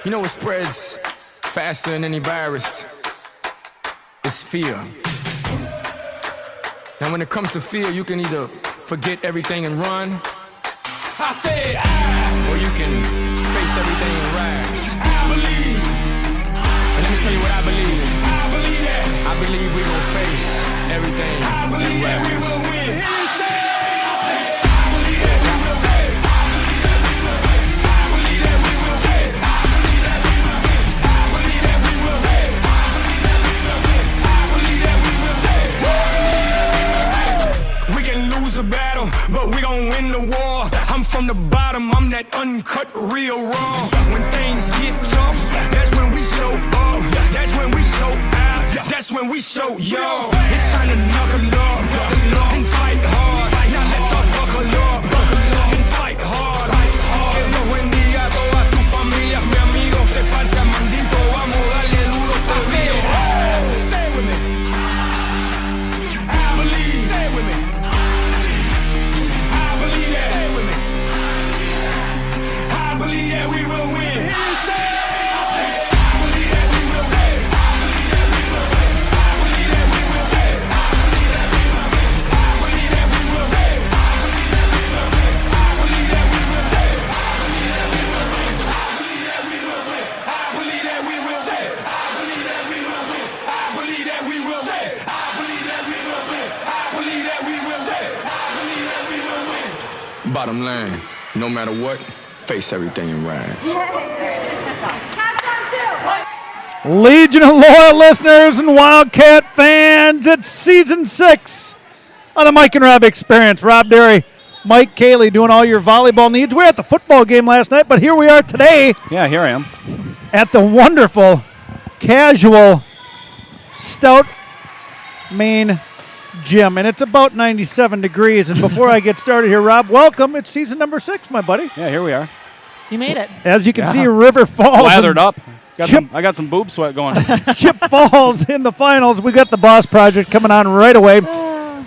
You know what spreads faster than any virus? It's fear. Now when it comes to fear, you can either forget everything and run, I said or you can face everything and rise. I believe. And let me tell you what I believe. I believe that. I believe we gon' face everything and rise. I believe that we will win. Battle, but we gon' win the war. I'm from the bottom, I'm that uncut, real raw. When things get tough, that's when we show up. That's when we show out. That's when we show yo. It's time to knuckle up and fight hard. Now let's all buckle up and fight hard. Que Dios bendiga a todas tus familias, mi amigo. Se parta mandito, vamos darle duro todavía. Say it with me. I believe. Say it with me. Bottom line, no matter what, face everything and rise. Legion of loyal listeners and Wildcat fans, it's season 6 of the Mike and Rob Experience. Rob Derry, Mike Cayley doing all your volleyball needs. We were at the football game last night, but here we are today. Yeah, here I am. At the wonderful, casual, Stout main gym, and it's about 97 degrees. And before I get started here, Rob, welcome. It's season number 6, my buddy. Yeah, here we are. You made it. As you can see, River Falls. Lathered up. I got some boob sweat going. Chip Falls in the finals. We got the Boss Project coming on right away.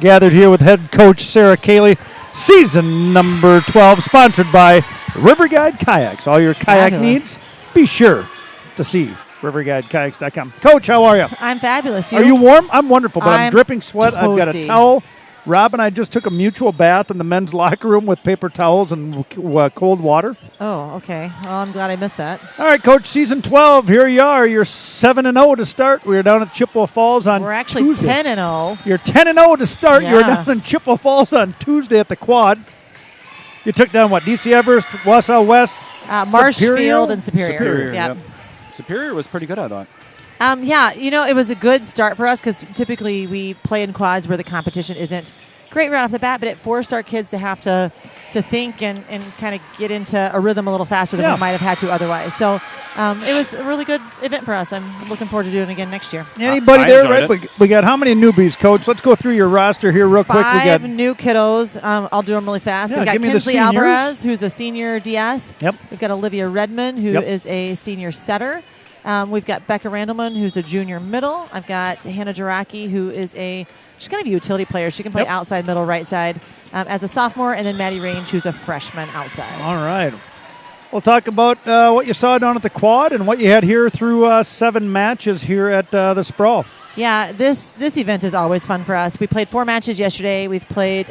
Gathered here with head coach Sarah Cayley. Season number 12, sponsored by River Guide Kayaks. All your kayak needs, be sure to see riverguidekayaks.com. Coach, how are you? I'm fabulous. Are you warm? I'm wonderful, but I'm dripping sweat. Toasty. I've got a towel. Rob and I just took a mutual bath in the men's locker room with paper towels and cold water. Oh, okay. Well, I'm glad I missed that. All right, Coach, season 12, here you are. You're 7-0 to start. We were down at Chippewa Falls on We're actually Tuesday. 10-0. You're 10-0 to start. Yeah. You were down in Chippewa Falls on Tuesday at the Quad. You took down, DC Everest, Wausau West, Marshfield, and Superior. Yep. Superior was pretty good, I thought. Yeah, it was a good start for us because typically we play in quads where the competition isn't great right off the bat, but it forced our kids to have to think and kind of get into a rhythm a little faster than we might have had to otherwise. So it was a really good event for us. I'm looking forward to doing it again next year. Anybody there, right? We got how many newbies, Coach? Let's go through your roster here real quick. We got 5 new kiddos. I'll do them really fast. Yeah, We've got give me Kinsley the seniors. Alvarez, who's a senior DS. Yep. We've got Olivia Redmond, who is a senior setter. We've got Becca Randleman, who's a junior middle. I've got Hannah Jaraki, who is she's kind of a utility player. She can play outside, middle, right side as a sophomore. And then Maddie Range, who's a freshman outside. All right. We'll talk about what you saw down at the Quad and what you had here through 7 matches here at the SPRAWL. Yeah, this event is always fun for us. We played 4 matches yesterday. We've played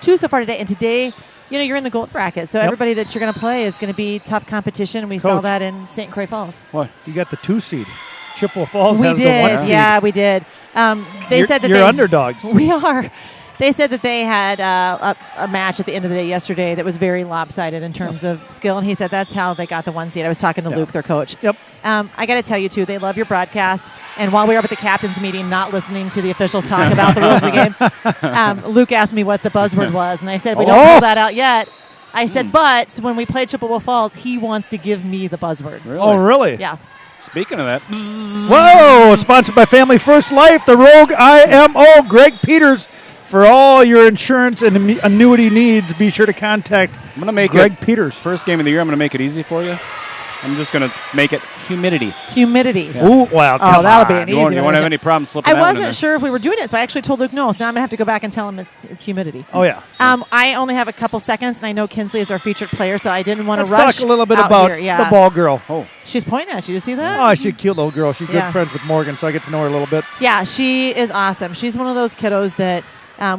2 so far today. And today, you're in the gold bracket. So everybody that you're going to play is going to be tough competition. And we saw that in St. Croix Falls. What? You got the 2 seed. Chippewa Falls has the 1 seed. Yeah, we did. They said that you're underdogs. We are. They said that they had a match at the end of the day yesterday that was very lopsided in terms of skill, and he said that's how they got the 1 seed. I was talking to Luke, their coach. Yep. I got to tell you, too, they love your broadcast. And while we were up at the captain's meeting, not listening to the officials talk about the rules of the game, Luke asked me what the buzzword was, and I said, we don't pull that out yet. I said, but when we played Chippewa Falls, he wants to give me the buzzword. Really? Oh, really? Yeah. Speaking of that. Whoa! Sponsored by Family First Life, the Rogue IMO, Greg Peters. For all your insurance and annuity needs, be sure to contact Greg Peters. First game of the year, I'm going to make it easy for you. I'm just going to make it humidity. Humidity. Ooh, well, Oh, come that'll be on. an You easy won't, one. have any problem slipping I that one in wasn't there. sure if we were doing it, so I actually told Luke no. So now I'm gonna have to go back and tell him it's humidity. Oh, yeah. I only have a couple seconds, and I know Kinsley is our featured player, so I didn't want to Let's rush. talk a little bit out about here. Yeah. the ball girl. Oh, She's pointing at you. Did you see that? Oh, she's a cute little girl. She's Yeah. good friends with Morgan, so I get to know her a little bit. Yeah, she is awesome. She's one of those kiddos that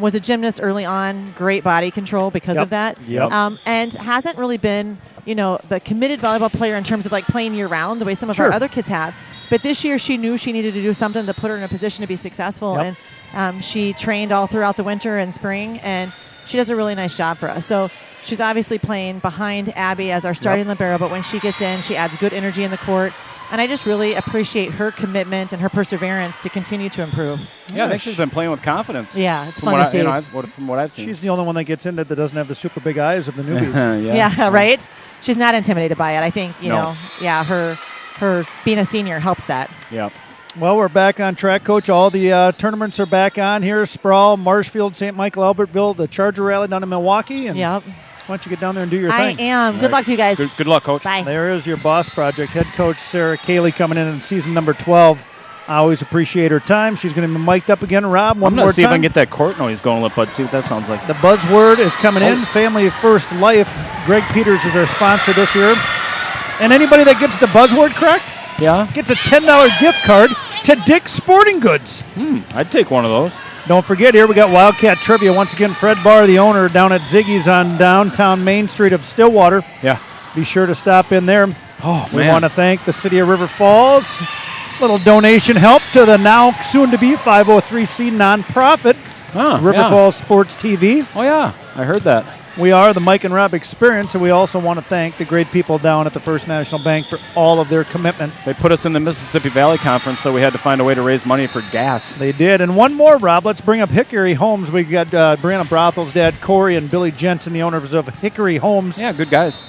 was a gymnast early on, great body control because Yep. of that, Yep. and hasn't really been, the committed volleyball player in terms of like playing year round the way some of Sure. our other kids have. But this year she knew she needed to do something to put her in a position to be successful, Yep. and she trained all throughout the winter and spring, and she does a really nice job for us. So she's obviously playing behind Abby as our starting libero, but when she gets in, she adds good energy in the court. And I just really appreciate her commitment and her perseverance to continue to improve. yeah, I think she's been playing with confidence. Yeah, it's From fun what to see. from what I've seen. She's the only one that gets in that doesn't have the super big eyes of the newbies. Yeah, right? She's not intimidated by it. I think, No. her being a senior helps that. Yeah. Well, we're back on track, Coach. All the tournaments are back on here. SPRAWL, Marshfield, St. Michael, Albertville, the Charger Rally down in Milwaukee. And Yep. why don't you get down there and do your I thing? am. Good Right. luck to you guys. Good luck, Coach. Bye. There is your boss project. Head coach Sarah Cayley coming in season number 12. I always appreciate her time. She's going to be mic'd up again. Rob, one I'm more going to see time. if I can get that court noise going, Bud. See what that sounds like. The buzzword is coming in. Oh. Family First Life. Greg Peters is our sponsor this year. And anybody that gets the buzzword correct Yeah? gets a $10 gift card to Dick's Sporting Goods. I'd take one of those. Don't forget, here we got Wildcat Trivia. Once again, Fred Barr, the owner, down at Ziggy's on downtown Main Street of Stillwater. Yeah. Be sure to stop in there. Oh, We man. want to thank the City of River Falls. Little donation help to the now soon-to-be 503c nonprofit, River yeah. Falls Sports TV. Oh, yeah. I heard that. We are the Mike and Rob Experience, and we also want to thank the great people down at the First National Bank for all of their commitment. They put us in the Mississippi Valley Conference, so we had to find a way to raise money for gas. They did. And one more, Rob. Let's bring up Hickory Homes. We got Brianna Brothel's dad, Corey, and Billy Jensen, the owners of Hickory Homes. Yeah, good guys.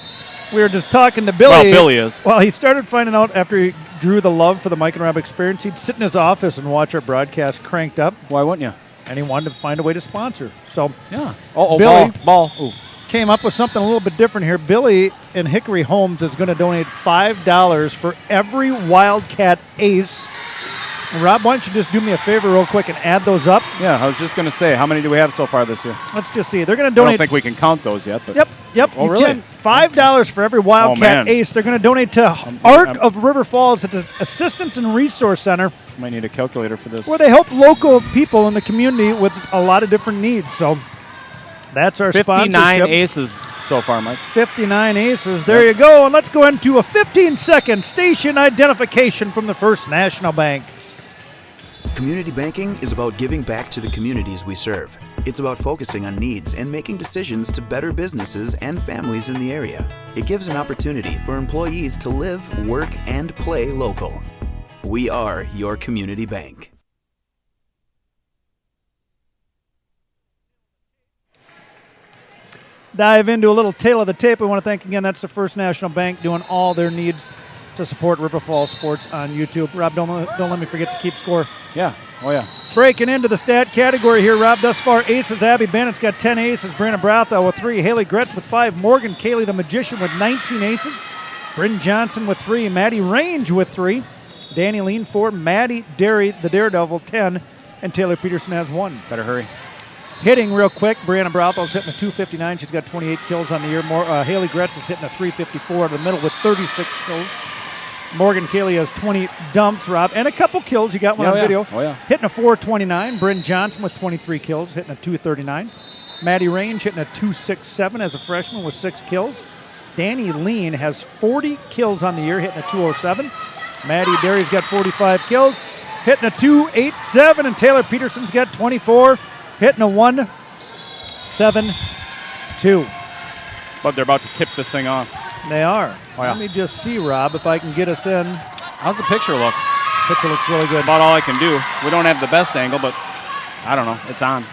We were just talking to Billy. Well, Billy is. Well, he started finding out after he drew the love for the Mike and Rob Experience, he'd sit in his office and watch our broadcast cranked up, Why wouldn't you? and he wanted to find a way to sponsor. So Yeah. Oh, Billy. ball. Ooh. came up with something a little bit different here. Billy in Hickory Homes is going to donate $5 for every Wildcat ace. Rob, why don't you just do me a favor real quick and add those up? Yeah, I was just going to say, how many do we have so far this year? Let's just see. They're going to I don't donate. think we can count those yet. But Yep. Oh, you really? can. $5 for every Wildcat man. ace. They're going to donate to ARC of River Falls at the Assistance and Resource Center, Might need a calculator for this. where they help local people in the community with a lot of different needs. So that's our 59 sponsorship. aces so far, Mike. 59 aces. There you go. And let's go into a 15-second station identification from the First National Bank. Community banking is about giving back to the communities we serve. It's about focusing on needs and making decisions to better businesses and families in the area. It gives an opportunity for employees to live, work, and play local. We are your community bank. Dive into a little tail of the tape. We want to thank again, that's the First National Bank doing all their needs to support River Falls Sports on YouTube. Rob, don't let me forget to keep score. Yeah. Oh, yeah. Breaking into the stat category here, Rob. Thus far, aces. Abby Bennett's got 10 aces. Brandon Brothel with 3. Haley Gretz with 5. Morgan Cayley, the Magician, with 19 aces. Bryn Johnson with 3. Maddie Range with 3. Danny Lean 4. Maddie Derry, the Daredevil, 10. And Taylor Peterson has 1. Better hurry. Hitting real quick, Brianna Brothel's hitting a 259. She's got 28 kills on the year. Haley Gretz is hitting a 354 in the middle with 36 kills. Morgan Cayley has 20 dumps, Rob, and a couple kills. You got one on video. Oh, yeah. Hitting a 429. Bryn Johnson with 23 kills, hitting a 239. Maddie Range hitting a 267 as a freshman with 6 kills. Danny Lean has 40 kills on the year, hitting a 207. Maddie Derry's got 45 kills, hitting a 287. And Taylor Peterson's got 24, hitting a 172. But they're about to tip this thing off. They are. Oh, yeah. Let me just see, Rob, if I can get us in. How's the picture look? Picture looks really good. About all I can do. We don't have the best angle, but I don't know. It's on.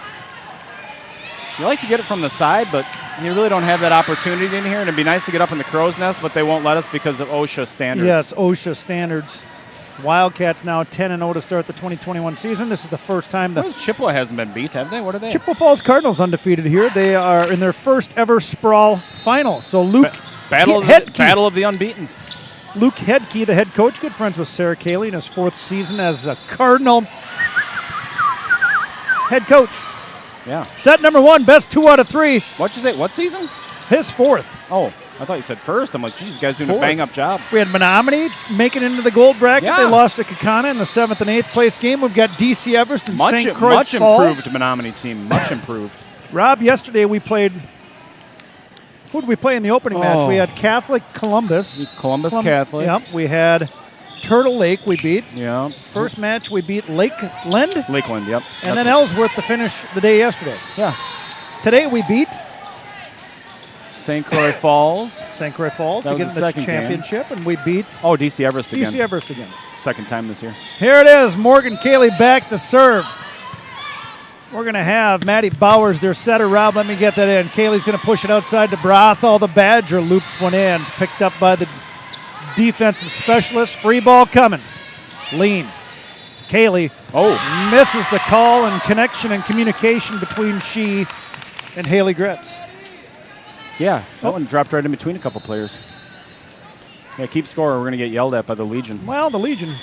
You like to get it from the side, but you really don't have that opportunity in here. And it'd be nice to get up in the crow's nest, but they won't let us because of OSHA standards. Yes, OSHA standards. Wildcats now 10-0 to start the 2021 season. This is the first time the Chippewa hasn't been beat, have they? What are they? Chippewa Falls Cardinals undefeated here. They are in their first ever SPRAWL final. So Luke, Battle of the unbeatens. Luke Hedke, the head coach, good friends with Sarah Cayley in his 4th season as a Cardinal head coach. Yeah. Set number 1, best 2 out of 3. What'd you say? What season? His 4th. Oh, I thought you said first. I'm like, geez, you guys doing a 4th. bang-up job. We had Menominee making it into the gold bracket. Yeah. They lost to Kakana in the 7th and 8th place game. We've got DC Everest and St. Croix Much Falls. improved Menominee team. Much improved. Rob, yesterday we played. Who did we play in the opening match? We had Catholic Columbus. Columbus Catholic. Yep. We had Turtle Lake we beat. Yeah. First match we beat Lakeland. Lakeland, yep. And then Ellsworth to finish the day yesterday. Yeah. Today we beat St. Croix Falls. St. Croix Falls That to was get the in the second game. championship, and we beat Oh, DC Everest again. DC Everest again. Second time this year. Here it is, Morgan Cayley back to serve. We're going to have Maddie Bowers, their setter. Rob, let me get that in. Cayley's going to push it outside to Brothall. The Badger loops one in. Picked up by the defensive specialist. Free ball coming. Lean. Cayley misses the call and connection and communication between she and Haley Gretz. Yeah, that one dropped right in between a couple players. Yeah, keep score or we're going to get yelled at by the Legion. Well, the Legion.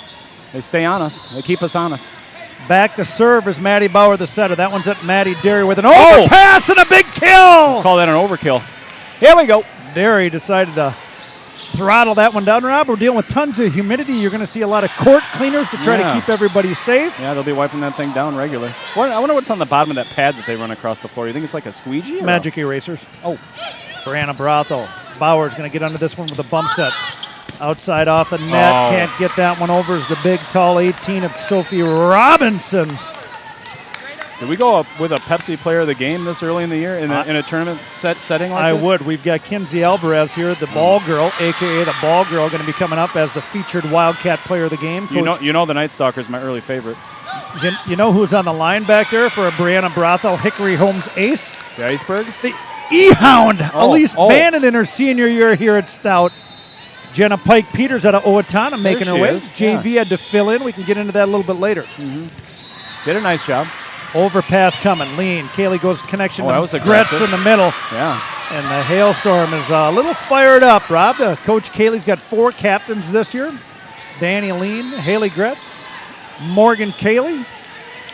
They stay on us. They keep us honest. Back to serve is Maddie Bauer, the setter. That one's at Maddie Derry with an overpass and a big kill. Call that an overkill. Here we go. Derry decided to throttle that one down. Rob, we're dealing with tons of humidity. You're going to see a lot of court cleaners to try to keep everybody safe. Yeah, they'll be wiping that thing down regularly. I wonder what's on the bottom of that pad that they run across the floor. You think it's like a squeegee? Magic erasers. Oh. Brianna Brothel. Bauer's going to get under this one with a bump set. Outside off the net. Oh. Can't get that one over is the big, tall 18 of Sophie Robinson. Did we go up with a Pepsi player of the game this early in the year in a tournament setting like this? I would. We've got Kinsey Alvarez here, the ball girl, a.k.a. the ball girl, going to be coming up as the featured Wildcat player of the game. Coach, You know the Night Stalker is my early favorite. you know who's on the line back there for a Brianna Brothel Hickory Holmes ace? The Iceberg? The E-Hound, Elise Bannon in her senior year here at Stout. Jenna Pike-Peters out of Owatonna making her she way. is. JV had to fill in. We can get into that a little bit later. Did a nice job. Overpass coming. Lean. Kaylee goes connection that to was Gretz aggressive. in the middle. Yeah. And the hailstorm is a little fired up, Rob. Coach Kaylee's got 4 captains this year. Danny Lean, Haley Gretz, Morgan Cayley.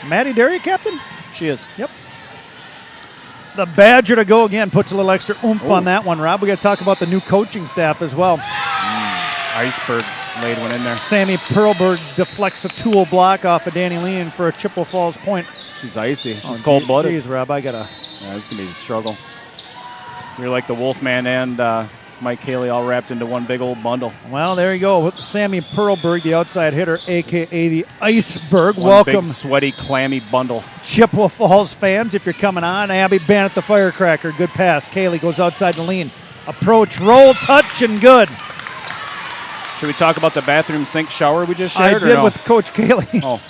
Maddie Derry, captain? She is. Yep. The Badger to go again. Puts a little extra oomph on that one, Rob. We got to talk about the new coaching staff as well. Iceberg laid one in there. Sammy Perlberg deflects a tool block off of Danny Lean for a Chippewa Falls point. She's icy. She's cold-blooded. Jeez, Rob, I got to... Yeah, it's going to be a struggle. You're like the Wolfman and Mike Cayley all wrapped into one big old bundle. Well, there you go. With Sammy Perlberg, the outside hitter, a.k.a. the Iceberg. One Welcome, big, sweaty, clammy bundle. Chippewa Falls fans, if you're coming on. Abby Bannett, the firecracker. Good pass. Cayley goes outside the lean. Approach, roll, touch, and good. Should we talk about the bathroom sink shower we just I shared? did or no? with Coach Cayley. Oh.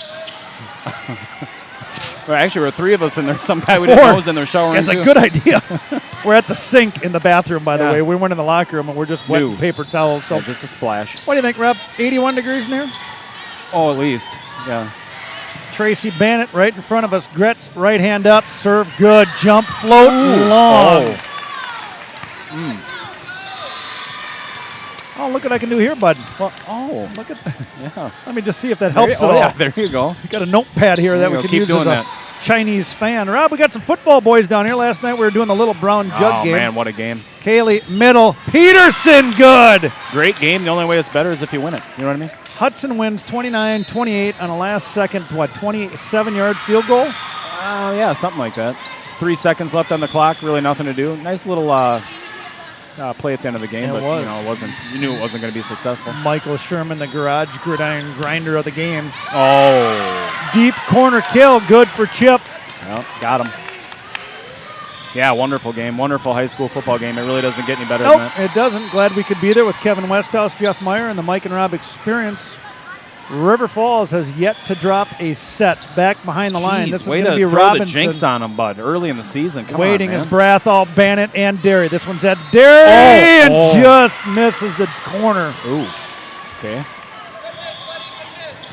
Well, actually, there were 3 of us in there. Some guy we didn't know was in there showering. That's too. a good idea. We're at the sink in the bathroom, by the Yeah. way. We weren't in the locker room, and we're just wetting paper towels. So, Yeah, just a splash. what do you think, Rob? 81 degrees in here? Oh, at least. Yeah. Tracy Bannett right in front of us. Gretz, right hand up, serve good, jump, float, long. Oh, look what I can do here, bud. Well, Look at that. yeah. Let me just see if that helps at all. Yeah, there you go. We got a notepad here that There you we go. can Keep use doing as a that. Chinese fan. Rob, we got some football boys down here. Last night we were doing the little brown jug game. Man, what a game. Kaylee, middle, Peterson, good. Great game. The only way it's better is if you win it. You know what I mean? Hudson wins 29-28 on a last-second, 27-yard field goal? Yeah, something like that. 3 seconds left on the clock. Really nothing to do. Nice little play at the end of the game, It but was. it wasn't. You knew it wasn't going to be successful. Michael Sherman, the garage gridiron grinder of the game. Oh, Deep corner kill, good for Chip. well, got him. Yeah, wonderful game. Wonderful high school football game. It really doesn't get any better Nope, than that. it doesn't. Glad we could be there with Kevin Westhouse, Jeff Meyer, and the Mike and Rob experience. River Falls has yet to drop a set back behind the line. Jeez, This is way going to to be throw Robinson. the jinx on them, bud, early in the season. Come Waiting on, is man. Brathall, Bannett, and Derry. This one's at Derry and Oh. just misses the corner. Ooh, okay.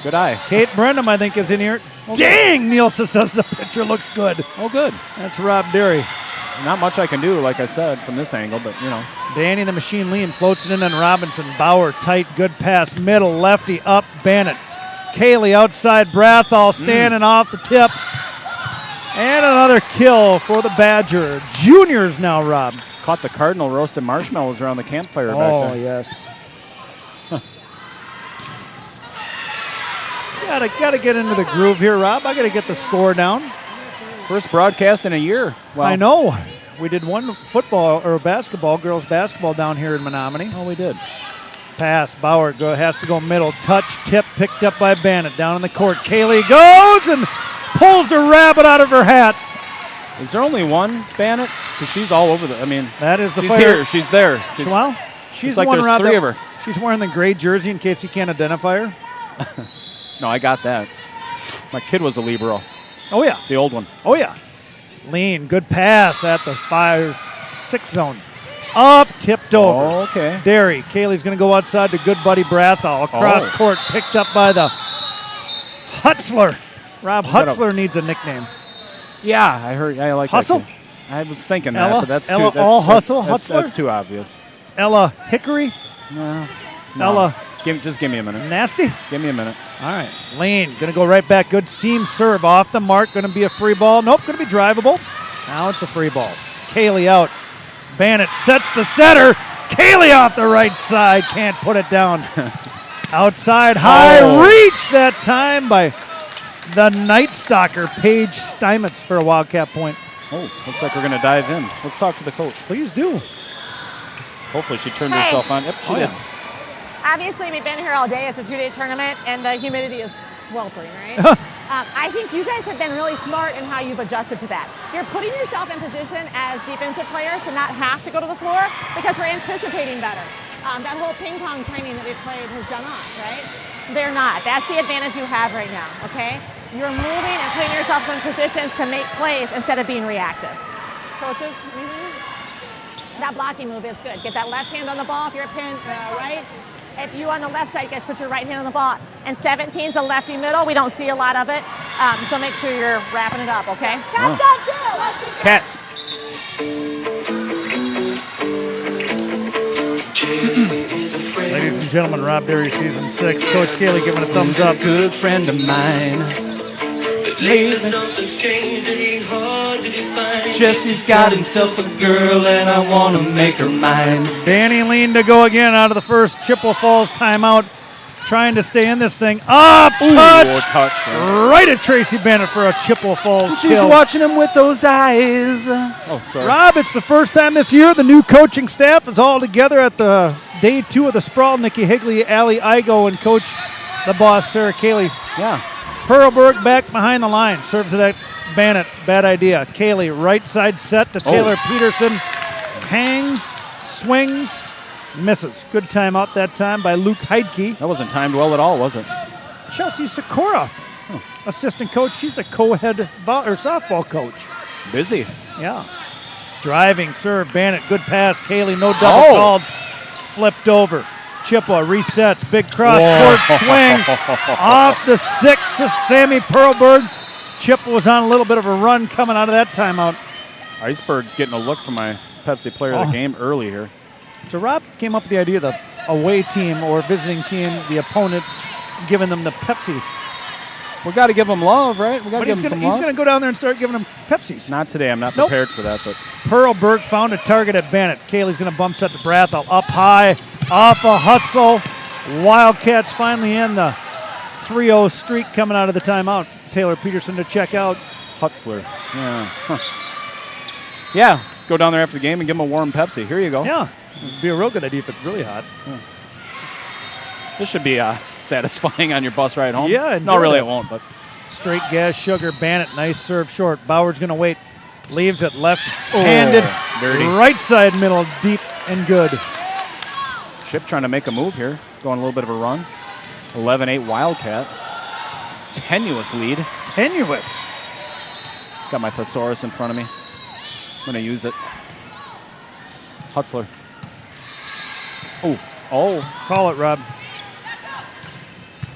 Good eye. Kate Brenham, I think, is in here. Dang, Nielsen says the picture looks good. Oh, good. That's Rob Derry. Not much I can do, like I said, from this angle, but, you know. Danny the Machine Lean floats it in on Robinson. Bauer tight, good pass, middle, lefty, up, Bennett. Kaylee outside, Brathall standing off the tips. And another kill for the Badger. Juniors now, Rob. Caught the Cardinal roasted marshmallows around the campfire back there. Yes. Gotta get into the groove here, Rob. I gotta get the score down. First broadcast in a year. Wow. I know. We did one football or basketball, girls basketball down here in Menominee. Oh, we did. Pass. Bauer has to go middle. Touch. Tip picked up by Bennett. Down in the court. Kaylee goes and pulls the rabbit out of her hat. Is there only one Bennett? Because she's all over the. I mean, that is the she's fire. Here. She's there. Well, she's like one there's around three of her. She's wearing the gray jersey in case you can't identify her. No, I got that. My kid was a libero. Oh, yeah. The old one. Oh, yeah. Lean, good pass at the 5-6 zone. Up, tipped over. Oh, okay. Derry. Kaylee's going to go outside to good buddy Brathall. Across court, picked up by the Hutzler. Rob Hutzler needs a nickname. Yeah, I heard. I like Hustle? that. I was thinking Ella? that, but that's Ella too. all hustle, Hutzler? That's too obvious. Ella Hickory. No. Ella Just give me a minute. Nasty. Give me a minute. All right. Lean, going to go right back. Good seam serve off the mark. Going to be a free ball. Nope, going to be drivable. Now it's a free ball. Kaylee out. Bennett sets the setter. Kaylee off the right side. Can't put it down. Outside high reach that time by the Night Stalker, Paige Steinmetz, for a Wildcat point. Oh, looks like we're going to dive in. Let's talk to the coach. Please do. Hopefully she turned herself on. Yep, she did. Obviously, we've been here all day. It's a 2-day tournament, and the humidity is sweltering, right? I think you guys have been really smart in how you've adjusted to that. You're putting yourself in position as defensive players to not have to go to the floor because we're anticipating better. That whole ping pong training that we've played has done off, right? They're not. That's the advantage you have right now, okay? You're moving and putting yourself in positions to make plays instead of being reactive. Coaches, that blocking move is good. Get that left hand on the ball if you're a pin, right? If you on the left side, guys, put your right hand on the ball. And 17's a lefty middle. We don't see a lot of it. So make sure you're wrapping it up, okay? Cats. Ladies and gentlemen, Rob Derry, Season 6. Coach Kaylee giving a thumbs up. Good friend of mine. Jesse's got himself a girl and I want to make her mine. Danny Lean to go again out of the first Chippewa Falls timeout. Trying to stay in this thing. Up, touch. Right at Tracy Bennett for a Chippewa Falls She's kill. watching him with those eyes. Oh, sorry. Rob, it's the first time this year the new coaching staff is all together at the day 2 of the Sprawl. Nikki Higley, Allie Igo, and Coach the boss, Sarah Kaylee. Yeah. Perlberg back behind the line. Serves it at Bennett. Bad idea. Kaylee, right side set to Taylor Peterson. Hangs, swings, misses. Good timeout that time by Luke Heidke. That wasn't timed well at all, was it? Chelsea Sikora, assistant coach. She's the co-head softball coach. Busy. Yeah. Driving serve, Bennett. Good pass. Kaylee, no double called. Flipped over. Chippewa resets. Big cross-court swing. Off the 6 of Sammy Perlberg. Chippewa was on a little bit of a run coming out of that timeout. Iceberg's getting a look from my Pepsi player of the game early here. So Rob came up with the idea of the away team or visiting team, the opponent, giving them the Pepsi. We got to give them love, right? We got to But give them some he's love. going to go down there and start giving them Pepsis. Not today. I'm not prepared for that. But Perlberg found a target at Bennett. Kaylee's going to bump set to Brathall. Up high, off a Hutzel. Wildcats finally in the 3-0 streak coming out of the timeout. Taylor Peterson to check out. Hutzler. Yeah. Yeah. Go down there after the game and give them a warm Pepsi. Here you go. Yeah. It'd be a real good idea if it's really hot. This should be satisfying on your bus ride home. Yeah. No, really it won't. But straight gas, sugar, Bennett. Nice serve short. Bauer's going to wait. Leaves it left-handed. Dirty. Right side middle, deep and good. Chip trying to make a move here. Going a little bit of a run. 11-8 Wildcat. Tenuous lead. Tenuous. Got my thesaurus in front of me. I'm going to use it. Hutzler. Oh. Call it, Rob.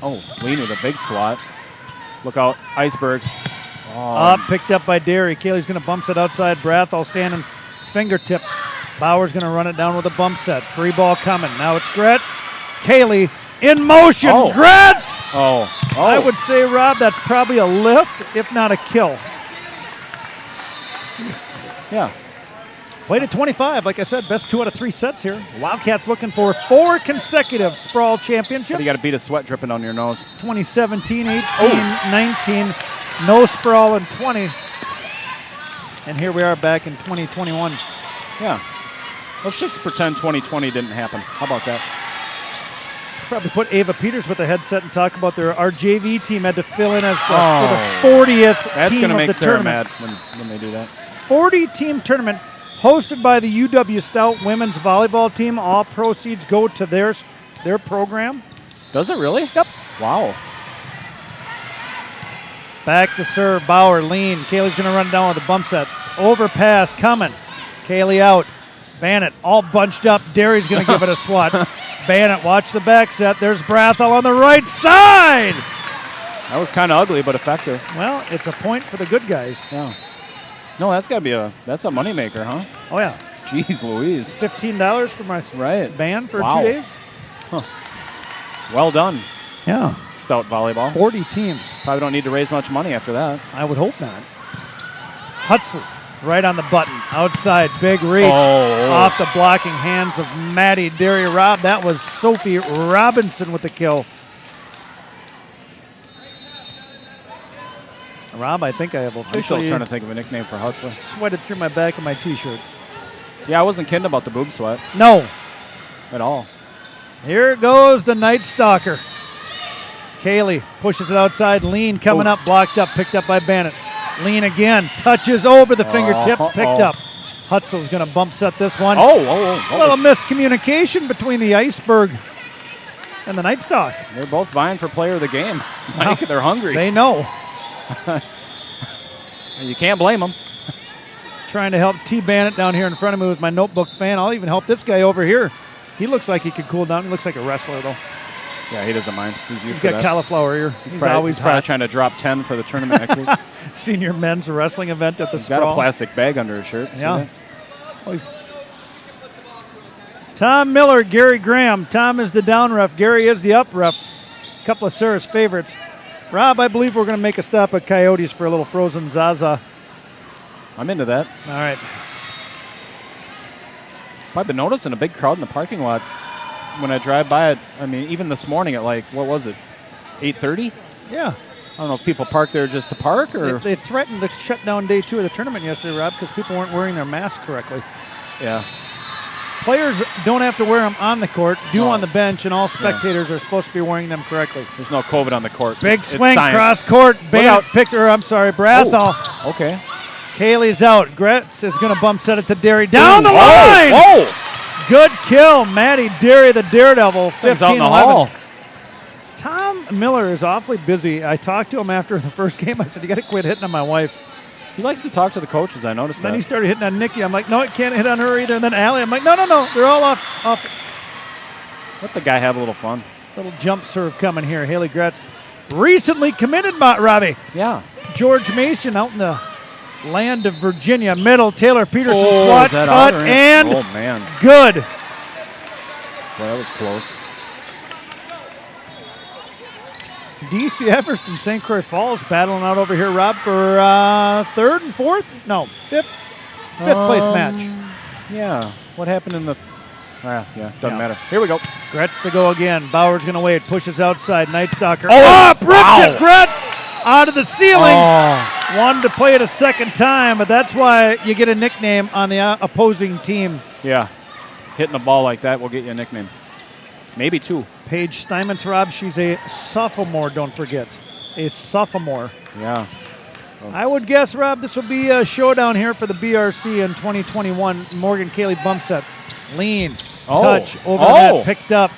Oh, Lean with a big swat. Look out, Iceberg. Up, picked up by Derry. Kaylee's going to bump set outside. Brathall standing fingertips. Bauer's going to run it down with a bump set. Free ball coming. Now it's Gretz. Kaylee in motion. Oh. Gretz! Oh. I would say, Rob, that's probably a lift, if not a kill. Yeah. Played at 25. Like I said, best 2 out of 3 sets here. Wildcats looking for 4 consecutive SPRAWL championships. You got to beat a sweat dripping down your nose. 2017, 18, 19. No SPRAWL in 20. And here we are back in 2021. Yeah. Let's just pretend 2020 didn't happen. How about that? Probably put Ava Peters with the headset and talk about our JV team had to fill in as for the 40th That's team going to of make the Sarah tournament. mad when they do that. 40-team tournament hosted by the UW-Stout women's volleyball team. All proceeds go to their program. Does it really? Yep. Wow. Back to serve, Bauer, lean. Kaylee's going to run down with a bump set. Overpass coming. Kaylee out. Bannett all bunched up. Derry's going to give it a swat. Bannett, watch the back set. There's Brathall on the right side. That was kind of ugly, but effective. Well, it's a point for the good guys. Yeah. No, that's got to be that's a moneymaker, huh? Oh, yeah. Jeez Louise. $15 for my band for 2 days. Huh. Well done, Yeah. Stout Volleyball. 40 teams. Probably don't need to raise much money after that. I would hope not. Hudson, right on the button. Outside, big reach. Oh. Off the blocking hands of Maddie Derry Robb. That was Sophie Robinson with the kill. Rob, I think I have I'm officially still trying to think of a nickname for Hutzler. sweated through my back of my T-shirt. Yeah, I wasn't kidding about the boob sweat No. at all. Here goes the Night Stalker. Kaylee pushes it outside. Lean coming up, blocked up, picked up by Bannett. Lean again, touches over the fingertips, picked up. Hutzel's going to bump set this one. A little miscommunication between the Iceberg and the Night Stalk. They're both vying for player of the game. Mike, they're hungry. They know. You can't blame them. Trying to help T. Bannett down here in front of me with my notebook fan. I'll even help this guy over here. He looks like he could cool down. He looks like a wrestler, though. Yeah, he doesn't mind. He's used He's to got that. cauliflower ear. He's always probably hot. trying to drop 10 for the tournament next week. Senior men's wrestling event at the He's got SPRAWL. a plastic bag under his shirt. See Yeah. that? Oh, Tom Miller, Gary Graham. Tom is the down ref. Gary is the up ref. A couple of Sarah's favorites. Rob, I believe we're going to make a stop at Coyotes for a little frozen Zaza. I'm into that. All right. I've been noticing a big crowd in the parking lot when I drive by it. I mean, even this morning at what was it, 8:30? Yeah. I don't know if people park there just to park or. They threatened to shut down day 2 of the tournament yesterday, Rob, because people weren't wearing their masks correctly. Yeah. Players don't have to wear them on the court, on the bench, and all spectators are supposed to be wearing them correctly. There's no COVID on the court. Big It's swing, science. cross court. Bannett Brathall. Oh, okay. Kaylee's out. Gretz is going to bump set it to Derry. Down the line! Oh! Good kill. Maddie Derry, the Daredevil. Things out in the 15-11. hall. Tom Miller is awfully busy. I talked to him after the first game. I said, you got to quit hitting on my wife. He likes to talk to the coaches. I noticed Then that. he started hitting on Nikki. I'm like, no, it can't hit on her either. And then Allie, I'm like, no. They're all off. Let the guy have a little fun. Little jump serve coming here. Haley Gretz. Recently committed, Robbie. Yeah. George Mason out in the land of Virginia. Middle, Taylor Peterson, Oh, swat, is that cut, out or in? and Oh, man. good. Boy, that was close. DC Everston, St. Croix Falls battling out over here, Rob, for third and fourth? No, fifth place match. Yeah. What happened in the... doesn't Yeah. matter. Here we go. Gretz to go again. Bauer's going to wait. Pushes outside. Night Stalker. Oh, Rips wow. it. Gretz out of the ceiling. Oh. Wanted to play it a second time, but that's why you get a nickname on the opposing team. Yeah. Hitting a ball like that will get you a nickname. Maybe 2. Paige Steinmetz, Rob, she's a sophomore, don't forget. A sophomore. Yeah. I would guess, Rob, this will be a showdown here for the BRC in 2021. Morgan Kaylee bump set. Lean. Touch. Over the net. Picked up.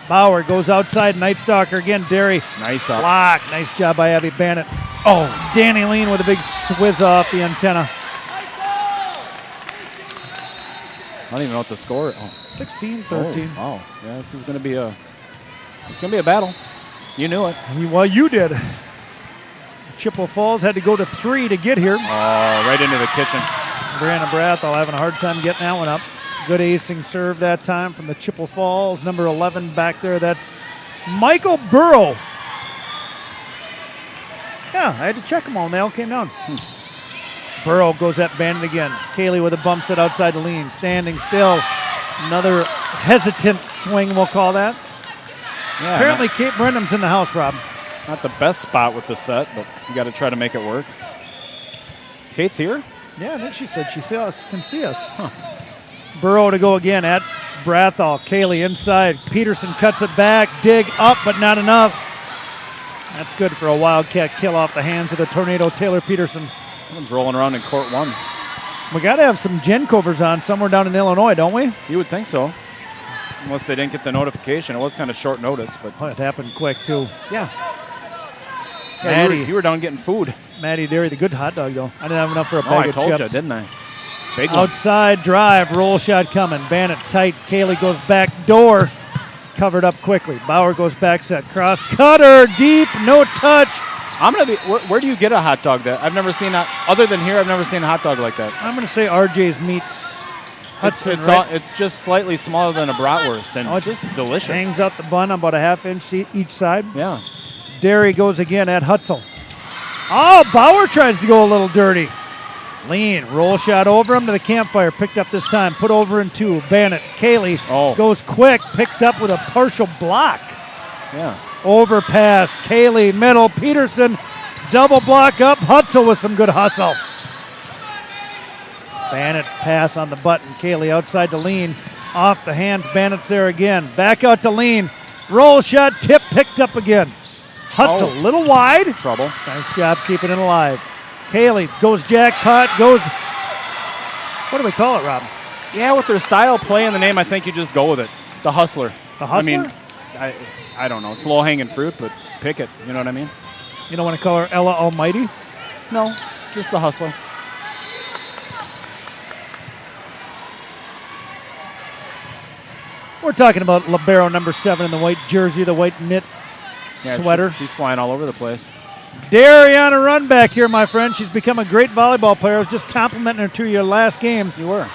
Bauer goes outside. Night Stalker again. Derry. Nice up. Block. Nice job by Abby Bannett. Oh, Danny Lean with a big swizz off the antenna. I don't even know what the score. 16-13. Oh, wow. Yeah, this is going to be a battle. You knew it. Well, you did. Chippewa Falls had to go to 3 to get here. Oh, right into the kitchen. Brianna Brathall having a hard time getting that one up. Good acing serve that time from the Chippewa Falls. Number 11 back there. That's Michael Burrow. Yeah, I had to check them all, and they all came down. Burrow goes at Bandit again. Kaylee with a bump set outside the lean. Standing still. Another hesitant swing, we'll call that. Yeah, Apparently, Kate Brendam's in the house, Rob. not the best spot with the set, but you got to try to make it work. Kate's here? Yeah, I think she said she can see us. Burrow to go again at Brathall. Kaylee inside. Peterson cuts it back. Dig up, but not enough. That's good for a Wildcat kill off the hands of the Tornado Taylor Peterson. One's rolling around in court 1. We got to have some gen covers on somewhere down in Illinois, don't we? You would think so. Unless they didn't get the notification. It was kind of short notice, but Oh, it happened quick, too. yeah. Maddie. You were down getting food. Maddie Derry, the good hot dog, though. I didn't have enough for a Oh, bag I of told chips. you, didn't I? Big one. Outside drive, roll shot coming. Bandit tight. Kaylee goes back door. Covered up quickly. Bauer goes back set. Cross cutter, deep, no touch. I'm gonna be. Where do you get a hot dog that I've never seen? Other than here, I've never seen a hot dog like that. I'm going to say RJ's Meats Hudson, right? It's just slightly smaller than a bratwurst, and Oh, just delicious. Hangs out the bun about a half-inch each side. Yeah. Derry goes again at Hutzel. Oh, Bauer tries to go a little dirty. Lean, roll shot over him to the campfire. Picked up this time. Put over in 2. Bandit. Kaylee goes quick. Picked up with a partial block. Yeah. Overpass. Kaylee, middle. Peterson, double block up. Hutzel with some good hustle. Bandit pass on the button. Kaylee outside to Lean. Off the hands. Bandit's there again. Back out to Lean. Roll shot. Tip picked up again. Hutzel, a little wide. Trouble. Nice job keeping it alive. Kaylee goes jackpot. Goes. What do we call it, Rob? Yeah, with their style play in the name, I think you just go with it. The hustler. The hustler? I mean, I don't know. It's low-hanging fruit, but pick it. You know what I mean? You don't want to call her Ella Almighty? No, just the hustler. We're talking about libero number 7 in the white jersey, the white knit sweater. She's flying all over the place. Derry on a run back here, my friend. She's become a great volleyball player. I was just complimenting her to your last game. You were.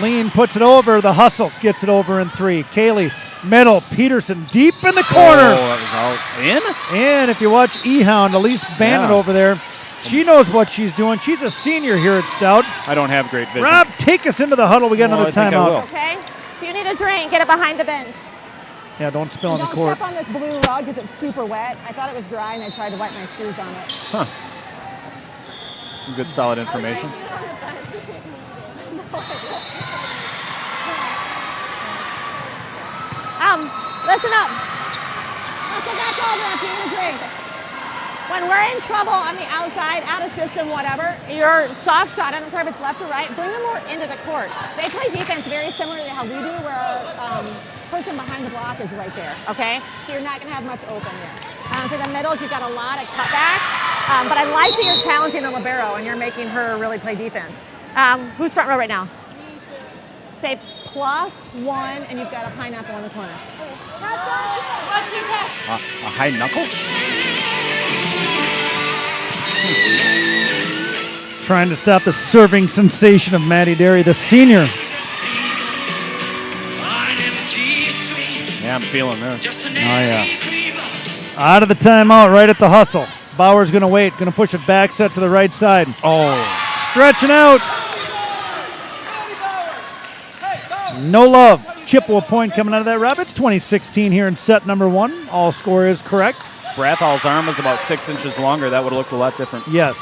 Lean puts it over. The hustle gets it over in 3. Kaylee, middle. Peterson deep in the corner. Oh, that was out. In? And if you watch E-Hound, Elise Bandit over there, she knows what she's doing. She's a senior here at Stout. I don't have great vision. Rob, take us into the huddle. We got another I think I timeout. will. Okay? If you need a drink, get it behind the bench. Yeah, don't spill on the Don't court. step on this blue rug because it's super wet. I thought it was dry and I tried to wipe my shoes on it. Some good, solid information. Listen up. Let's go back over if you need a drink. When we're in trouble on the outside, out of system, whatever, your soft shot, I don't care if it's left or right, bring them more into the court. They play defense very similar to how we do, where our person behind the block is right there, okay? So you're not going to have much open there. For the middles, you've got a lot of cutback, but I like that you're challenging the libero and you're making her really play defense. Who's front row right now? Stay +1, and you've got a pineapple in the corner. A high knuckle? Trying to stop the serving sensation of Maddie Derry, the senior. Yeah, I'm feeling this. Oh, yeah. Out of the timeout, right at the hustle. Bauer's going to wait, going to push it back, set to the right side. Oh. Stretching out. No love. Chippewa point coming out of that, Rob. It's 2016 here in set number 1. All score is correct. Brathall's arm was about 6 inches longer. That would have looked a lot different. Yes.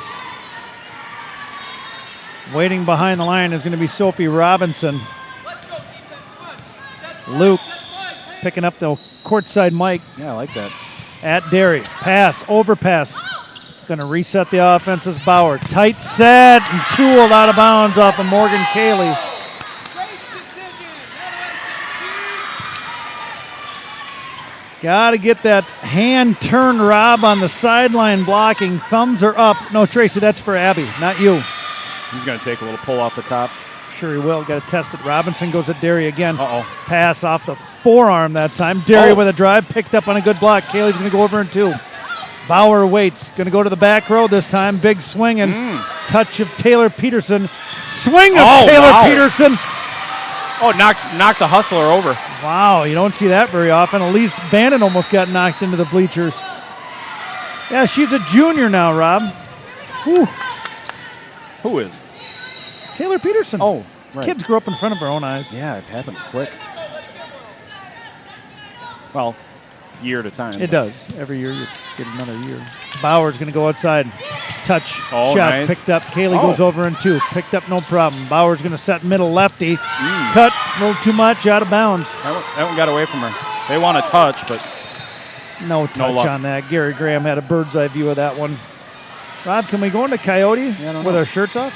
Waiting behind the line is going to be Sophie Robinson. Luke picking up the courtside mic. Yeah, I like that. At Derry. Pass, overpass. Going to reset the offense as Bauer. Tight set and tooled out of bounds off of Morgan Kaylee. Got to get that hand turn, Rob, on the sideline blocking. Thumbs are up. No, Tracy, that's for Abby, not you. He's going to take a little pull off the top. Sure he will. Got to test it. Robinson goes at Derry again. Uh-oh. Pass off the forearm that time. Derry with a drive, picked up on a good block. Kaylee's going to go over in 2. Bauer waits. Going to go to the back row this time. Big swing and touch of Taylor Peterson. Swing of Taylor Peterson. Oh, knocked the hustler over. Wow, you don't see that very often. Elise Bannon almost got knocked into the bleachers. Yeah, she's a junior now, Rob. Whew. Who is? Taylor Peterson. Oh, right. Kids grow up in front of our own eyes. Yeah, it happens quick. Well, year at a time. It does. Every year you get another year. Bauer's going to go outside. Touch. Oh, shot nice. picked up. Kaylee goes over in 2. Picked up, no problem. Bauer's going to set middle lefty. Cut a little too much, out of bounds. That one got away from her. They want a touch, but No touch luck. on that. Gary Graham had a bird's eye view of that one. Rob, can we go into Coyote with our shirts off?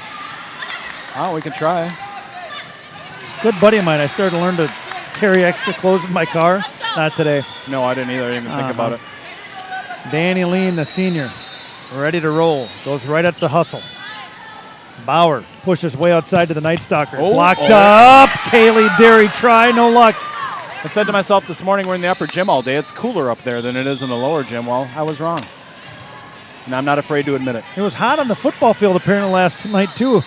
oh, we can try. Good buddy of mine. I started to learn to carry extra clothes in my car. Not today. No, I didn't either. I didn't even think about it. Danny Lean, the senior, ready to roll. Goes right at the hustle. Bauer pushes way outside to the Night Stalker. Blocked up. Kaylee Derry try. No luck. I said to myself this morning, we're in the upper gym all day. It's cooler up there than it is in the lower gym. Well, I was wrong. And I'm not afraid to admit it. It was hot on the football field apparently last night, too.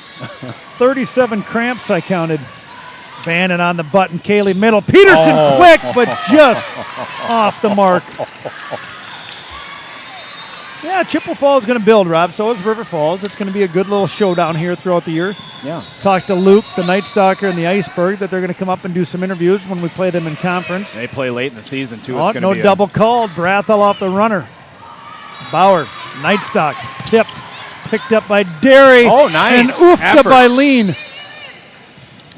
37 cramps I counted. Bannon on the button. Kaylee middle. Peterson quick, but just off the mark. Yeah, Chippewa Falls is going to build, Rob. So is River Falls. It's going to be a good little showdown here throughout the year. Yeah. Talked to Luke, the Night Stalker, and the Iceberg that they're going to come up and do some interviews when we play them in conference. They play late in the season, too. Oh, It's no double called. Brathel off the runner. Bauer, Night Stalk, tipped. Picked up by Derry. Oh, nice. And oofed Effort. by Lean.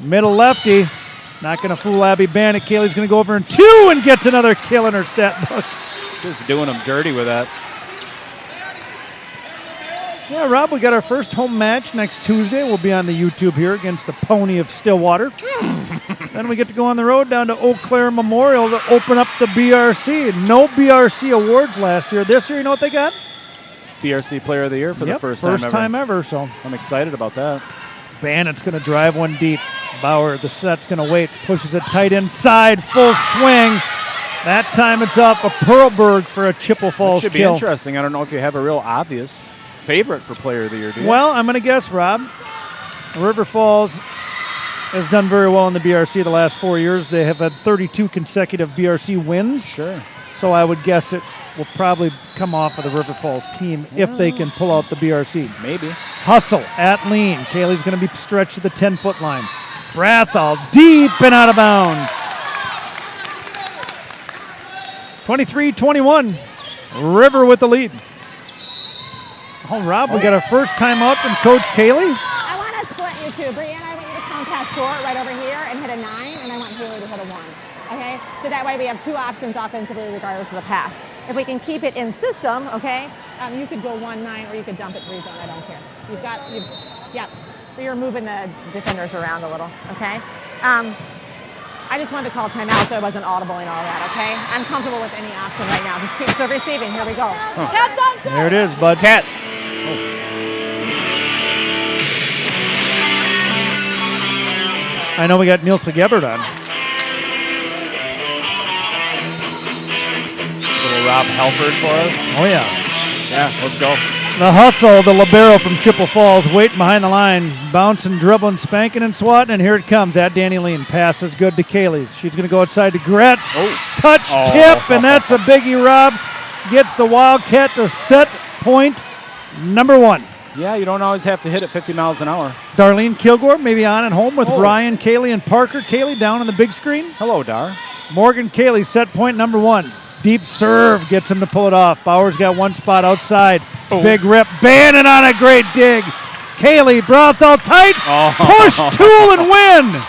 Middle lefty. Not going to fool Abby Bannock. Kaylee's going to go over in 2 and gets another kill in her stat book. Just doing them dirty with that. Yeah, Rob, we got our first home match next Tuesday. We'll be on the YouTube here against the Pony of Stillwater. Then we get to go on the road down to Eau Claire Memorial to open up the BRC. No BRC awards last year. This year, you know what they got? BRC Player of the Year for the first time ever. So I'm excited about that. Bannock's going to drive one deep. Bauer, the set's going to wait. Pushes it tight inside. Full swing. That time it's up. A Pearlberg for a Chippewa Falls Should be kill. interesting. I don't know if you have a real obvious favorite for Player of the Year, do you? Well, I'm going to guess, Rob. River Falls has done very well in the BRC the last 4 years. They have had 32 consecutive BRC wins. Sure. So I would guess it will probably come off of the River Falls team if they can pull out the BRC. Maybe. Hustle at Lean. Kaylee's going to be stretched to the 10-foot line. Brathel deep and out of bounds. 23-21. River with the lead. Oh, Rob, we got our first time up from Coach Kaylee. I want to split you two. Brianna, I want you to come past short right over here and hit a 9, and I want Haley to hit a 1. Okay? So that way we have 2 options offensively regardless of the pass. If we can keep it in system, okay, you could go 1-9 or you could dump it 3 zone. I don't care. You're moving the defenders around a little, okay? I just wanted to call timeout so it wasn't audible and all that, okay? I'm comfortable with any option right now. Just keep serve receiving. Here we go. Cats on set. There it is, bud. Cats. I know we got Neil Segebert on. Little Rob Halford for us. Oh, yeah. Yeah, let's go. The hustle, the libero from Chippewa Falls, waiting behind the line, bouncing, dribbling, spanking, and swatting, and here it comes at Danny Lean. Pass is good to Kaylee. She's going to go outside to Gretz. Touch, tip, and that's a biggie, Rob. Gets the Wildcat to set point number 1. Yeah, you don't always have to hit it 50 miles an hour. Darlene Kilgore maybe on at home with Ryan, Kaylee, and Parker. Kaylee down on the big screen. Hello, Dar. Morgan Kaylee set point number 1. Deep serve gets him to pull it off. Bauer's got one spot outside. Big rip. Bannon on a great dig. Kaylee, Brathel tight. Push, tool, and win.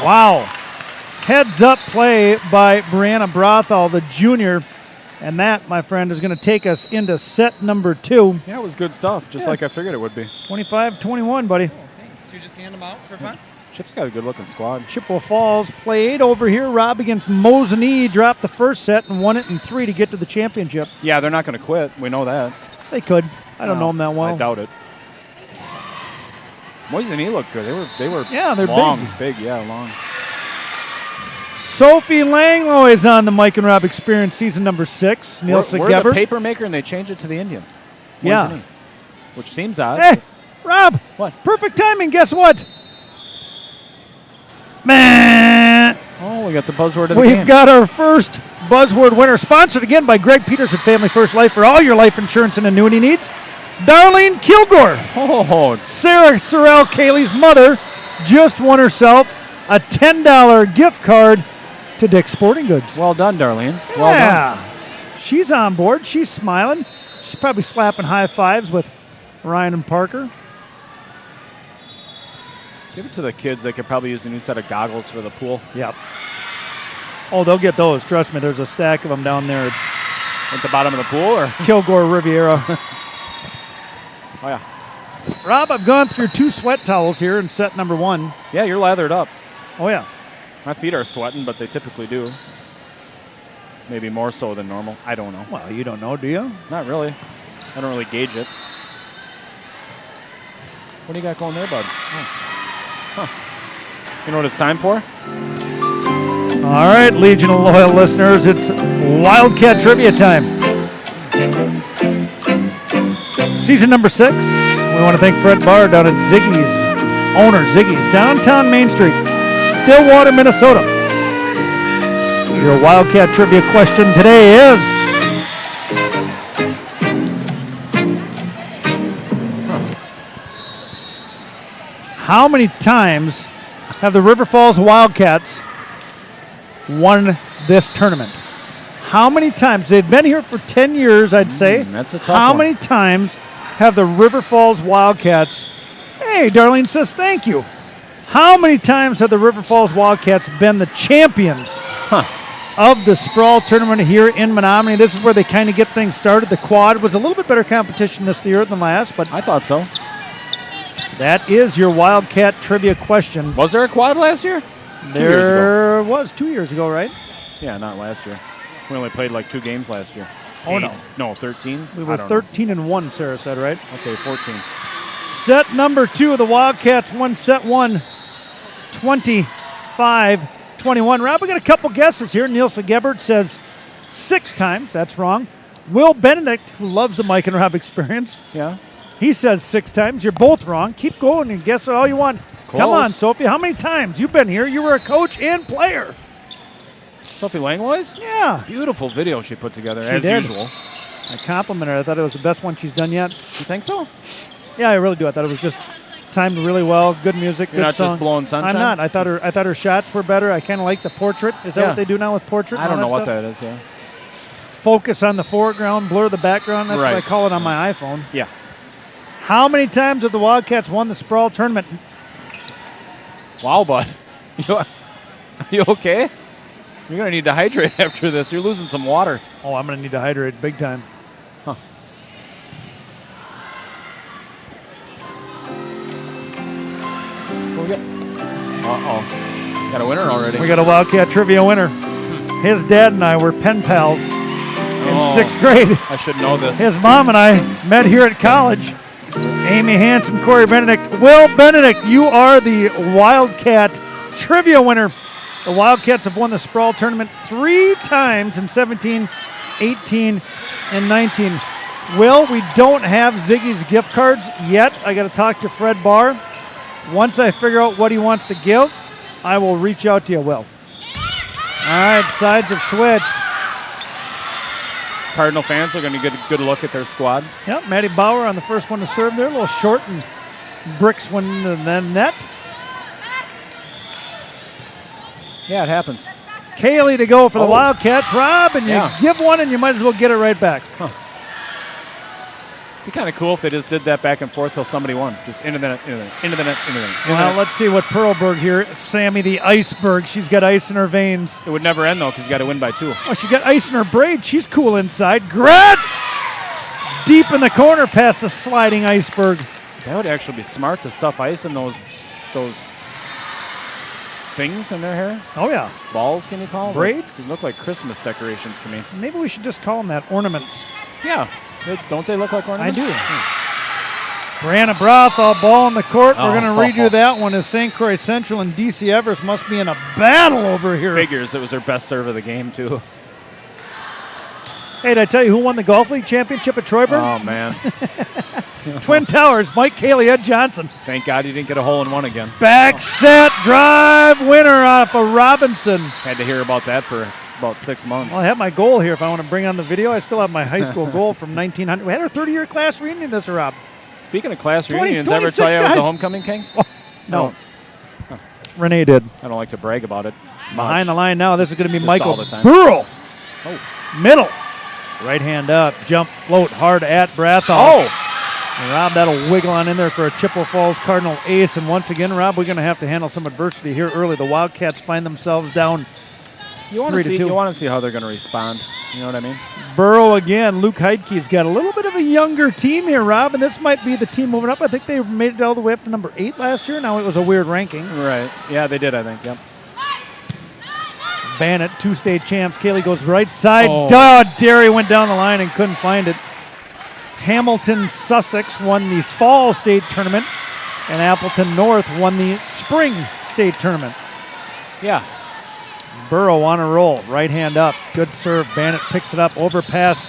Wow. Heads up play by Brianna Brathel, the junior. And that, my friend, is going to take us into set number 2. Yeah, it was good stuff, just like I figured it would be. 25-21, buddy. Thanks. You just hand them out for fun? Chip's got a good-looking squad. Chippewa Falls played over here. Rob against Mosinee dropped the first set and won it in 3 to get to the championship. Yeah, they're not going to quit. We know that. They could. I don't know them that well. I doubt it. Mosinee looked good. They were yeah, they're long, big. long. Sophie Langlois is on the Mike and Rob Experience season number 6. Nilsa We're the Gebert. paper maker, and they changed it to the Indian. Yeah. Poison E, which seems odd. Hey, Rob. What? Perfect timing. Guess what? Man. Oh, we got the buzzword of the We've game. got our first buzzword winner, sponsored again by Greg Peterson, Family First Life, for all your life insurance and annuity needs. Darlene Kilgore. Oh, Sarah Sorrell Cayley's mother just won herself a $10 gift card to Dick's Sporting Goods. well done, Darlene. Well done. Yeah. She's on board. She's smiling. She's probably slapping high fives with Ryan and Parker. Give it to the kids. They could probably use a new set of goggles for the pool. Yep. Oh, they'll get those. Trust me, there's a stack of them down there at At the bottom of the pool, or? Kilgore Riviera. Oh, yeah. Rob, I've gone through 2 sweat towels here in set number 1. Yeah, you're lathered up. Oh, yeah. My feet are sweating, but they typically do. Maybe more so than normal. I don't know. Well, you don't know, do you? Not really. I don't really gauge it. What do you got going there, bud? Oh. Huh. You know what it's time for? All right, Legion of Loyal listeners, it's Wildcat Trivia time. Season number 6. We want to thank Fred Barr down at Ziggy's, owner Ziggy's, downtown Main Street, Stillwater, Minnesota. Your Wildcat Trivia question today is, how many times have the River Falls Wildcats won this tournament? How many times? They've been here for 10 years, I'd say. That's a tough How one. many times have the River Falls Wildcats... Hey, Darlene says thank you. How many times have the River Falls Wildcats been the champions of the SPRAWL tournament here in Menominee? This is where they kind of get things started. The quad was a little bit better competition this year than last, but I thought so. that is your Wildcat Trivia question. Was there a quad last year? 2 years ago. There was 2 years ago, right? Yeah, not last year. We only played like 2 games last year. Oh, 8. no. No, 13? We I were don't know. 13-1, Sarah said, right? Okay, 14. Set number 2 of the Wildcats won set 1, 25-21. Rob, we got a couple guesses here. Nilsa Gebert says 6 times. That's wrong. Will Benedict, who loves the Mike and Rob Experience, Yeah. he says 6 times. You're both wrong. Keep going and guess all you want. Come Close. on, Sophie. How many times? You've been here. You were a coach and player. Sophie Langlois? Yeah. Beautiful video she put together, She as did. usual. I complimented her. I thought it was the best one she's done yet. You think so? Yeah, I really do. I thought it was just timed really well. Good music, You're good not song. just blowing sunshine? I'm not. I thought her shots were better. I kind of like the portrait. Is that Yeah. what they do now with portrait? I and don't know all what stuff? that is, yeah. Focus on the foreground, blur the background. That's what I Right. call it on my iPhone. Yeah. How many times have the Wildcats won the SPRAWL tournament? Wow, bud. Are you okay? You're going to need to hydrate after this. You're losing some water. Oh, I'm going to need to hydrate big time. Huh. What we got? Uh-oh. Got a winner already. We got a Wildcat Trivia winner. His dad and I were pen pals in Oh. 6th grade. I should know this. His mom and I met here at college. Amy Hansen, Corey Benedict. Will Benedict, you are the Wildcat Trivia winner. The Wildcats have won the SPRAWL tournament 3 times in 17, 18, and 19. Will, we don't have Ziggy's gift cards yet. I got to talk to Fred Barr. Once I figure out what he wants to give, I will reach out to you, Will. All right, sides have switched. Cardinal fans are going to get a good look at their squad. Yep, Maddie Bauer on the first one to serve there. A little short, and Bricks win the net. Yeah, it happens. Kaylee to go for the Oh. Wildcats. Rob, and you Yeah. give one, and you might as well get it right back. Be kind of cool if they just did that back and forth till somebody won. Just into the net, into the net, into the net, into the net. into the Well, net. let's see what Pearlberg here. Sammy the Iceberg. She's got ice in her veins. It would never end, though, because you got to win by 2. Oh, she got ice in her braid. She's cool inside. Gratz! Deep in the corner past the sliding Iceberg. That would actually be smart to stuff ice in those things in their hair. Oh, yeah. Balls, can you call them? Braids? They look like Christmas decorations to me. Maybe we should just call them that, ornaments. Yeah. Don't they look like I ornaments? do. Brianna Brothall, ball in the court. We're going to Oh. redo that one as St. Croix Central and DC Everest must be in a battle over here. Figures it was their best serve of the game, too. Hey, did I tell you who won the Golf League Championship at Troyburn? Oh, man. Twin Towers, Mike Cayley, Ed Johnson. Thank God you didn't get a hole-in-one again. Back set, drive, winner off of Robinson. Had to hear about that for about 6 months. Well, I have my goal here if I want to bring on the video. I still have my high school goal from 1900. We had our 30-year class reunion this, Rob. Speaking of class 20, reunions, ever 26 tell you I was guys. a homecoming king? No. Renee did. I don't like to brag about it. Behind the line now, this is going to be Just Michael all the time. Burrow. Oh. Middle. Right hand up, jump, float hard at Brathall. Oh! And Rob, that'll wiggle on in there for a Chippewa Falls Cardinal ace. And once again, Rob, we're going to have to handle some adversity here early. The Wildcats find themselves down You want 3-2. to see how they're going to respond. You know what I mean? Burrow again. Luke Heidke's got a little bit of a younger team here, Rob, and this might be the team moving up. I think they made it all the way up to number 8 last year. Now it was a weird ranking. Right. Yeah, they did, I think. Yep. Bannock, 2 state champs. Cayley goes right side. Oh. Derry went down the line and couldn't find it. Hamilton Sussex won the fall state tournament, and Appleton North won the spring state tournament. Yeah. Burrow on a roll, right hand up, good serve. Bannock picks it up, overpass,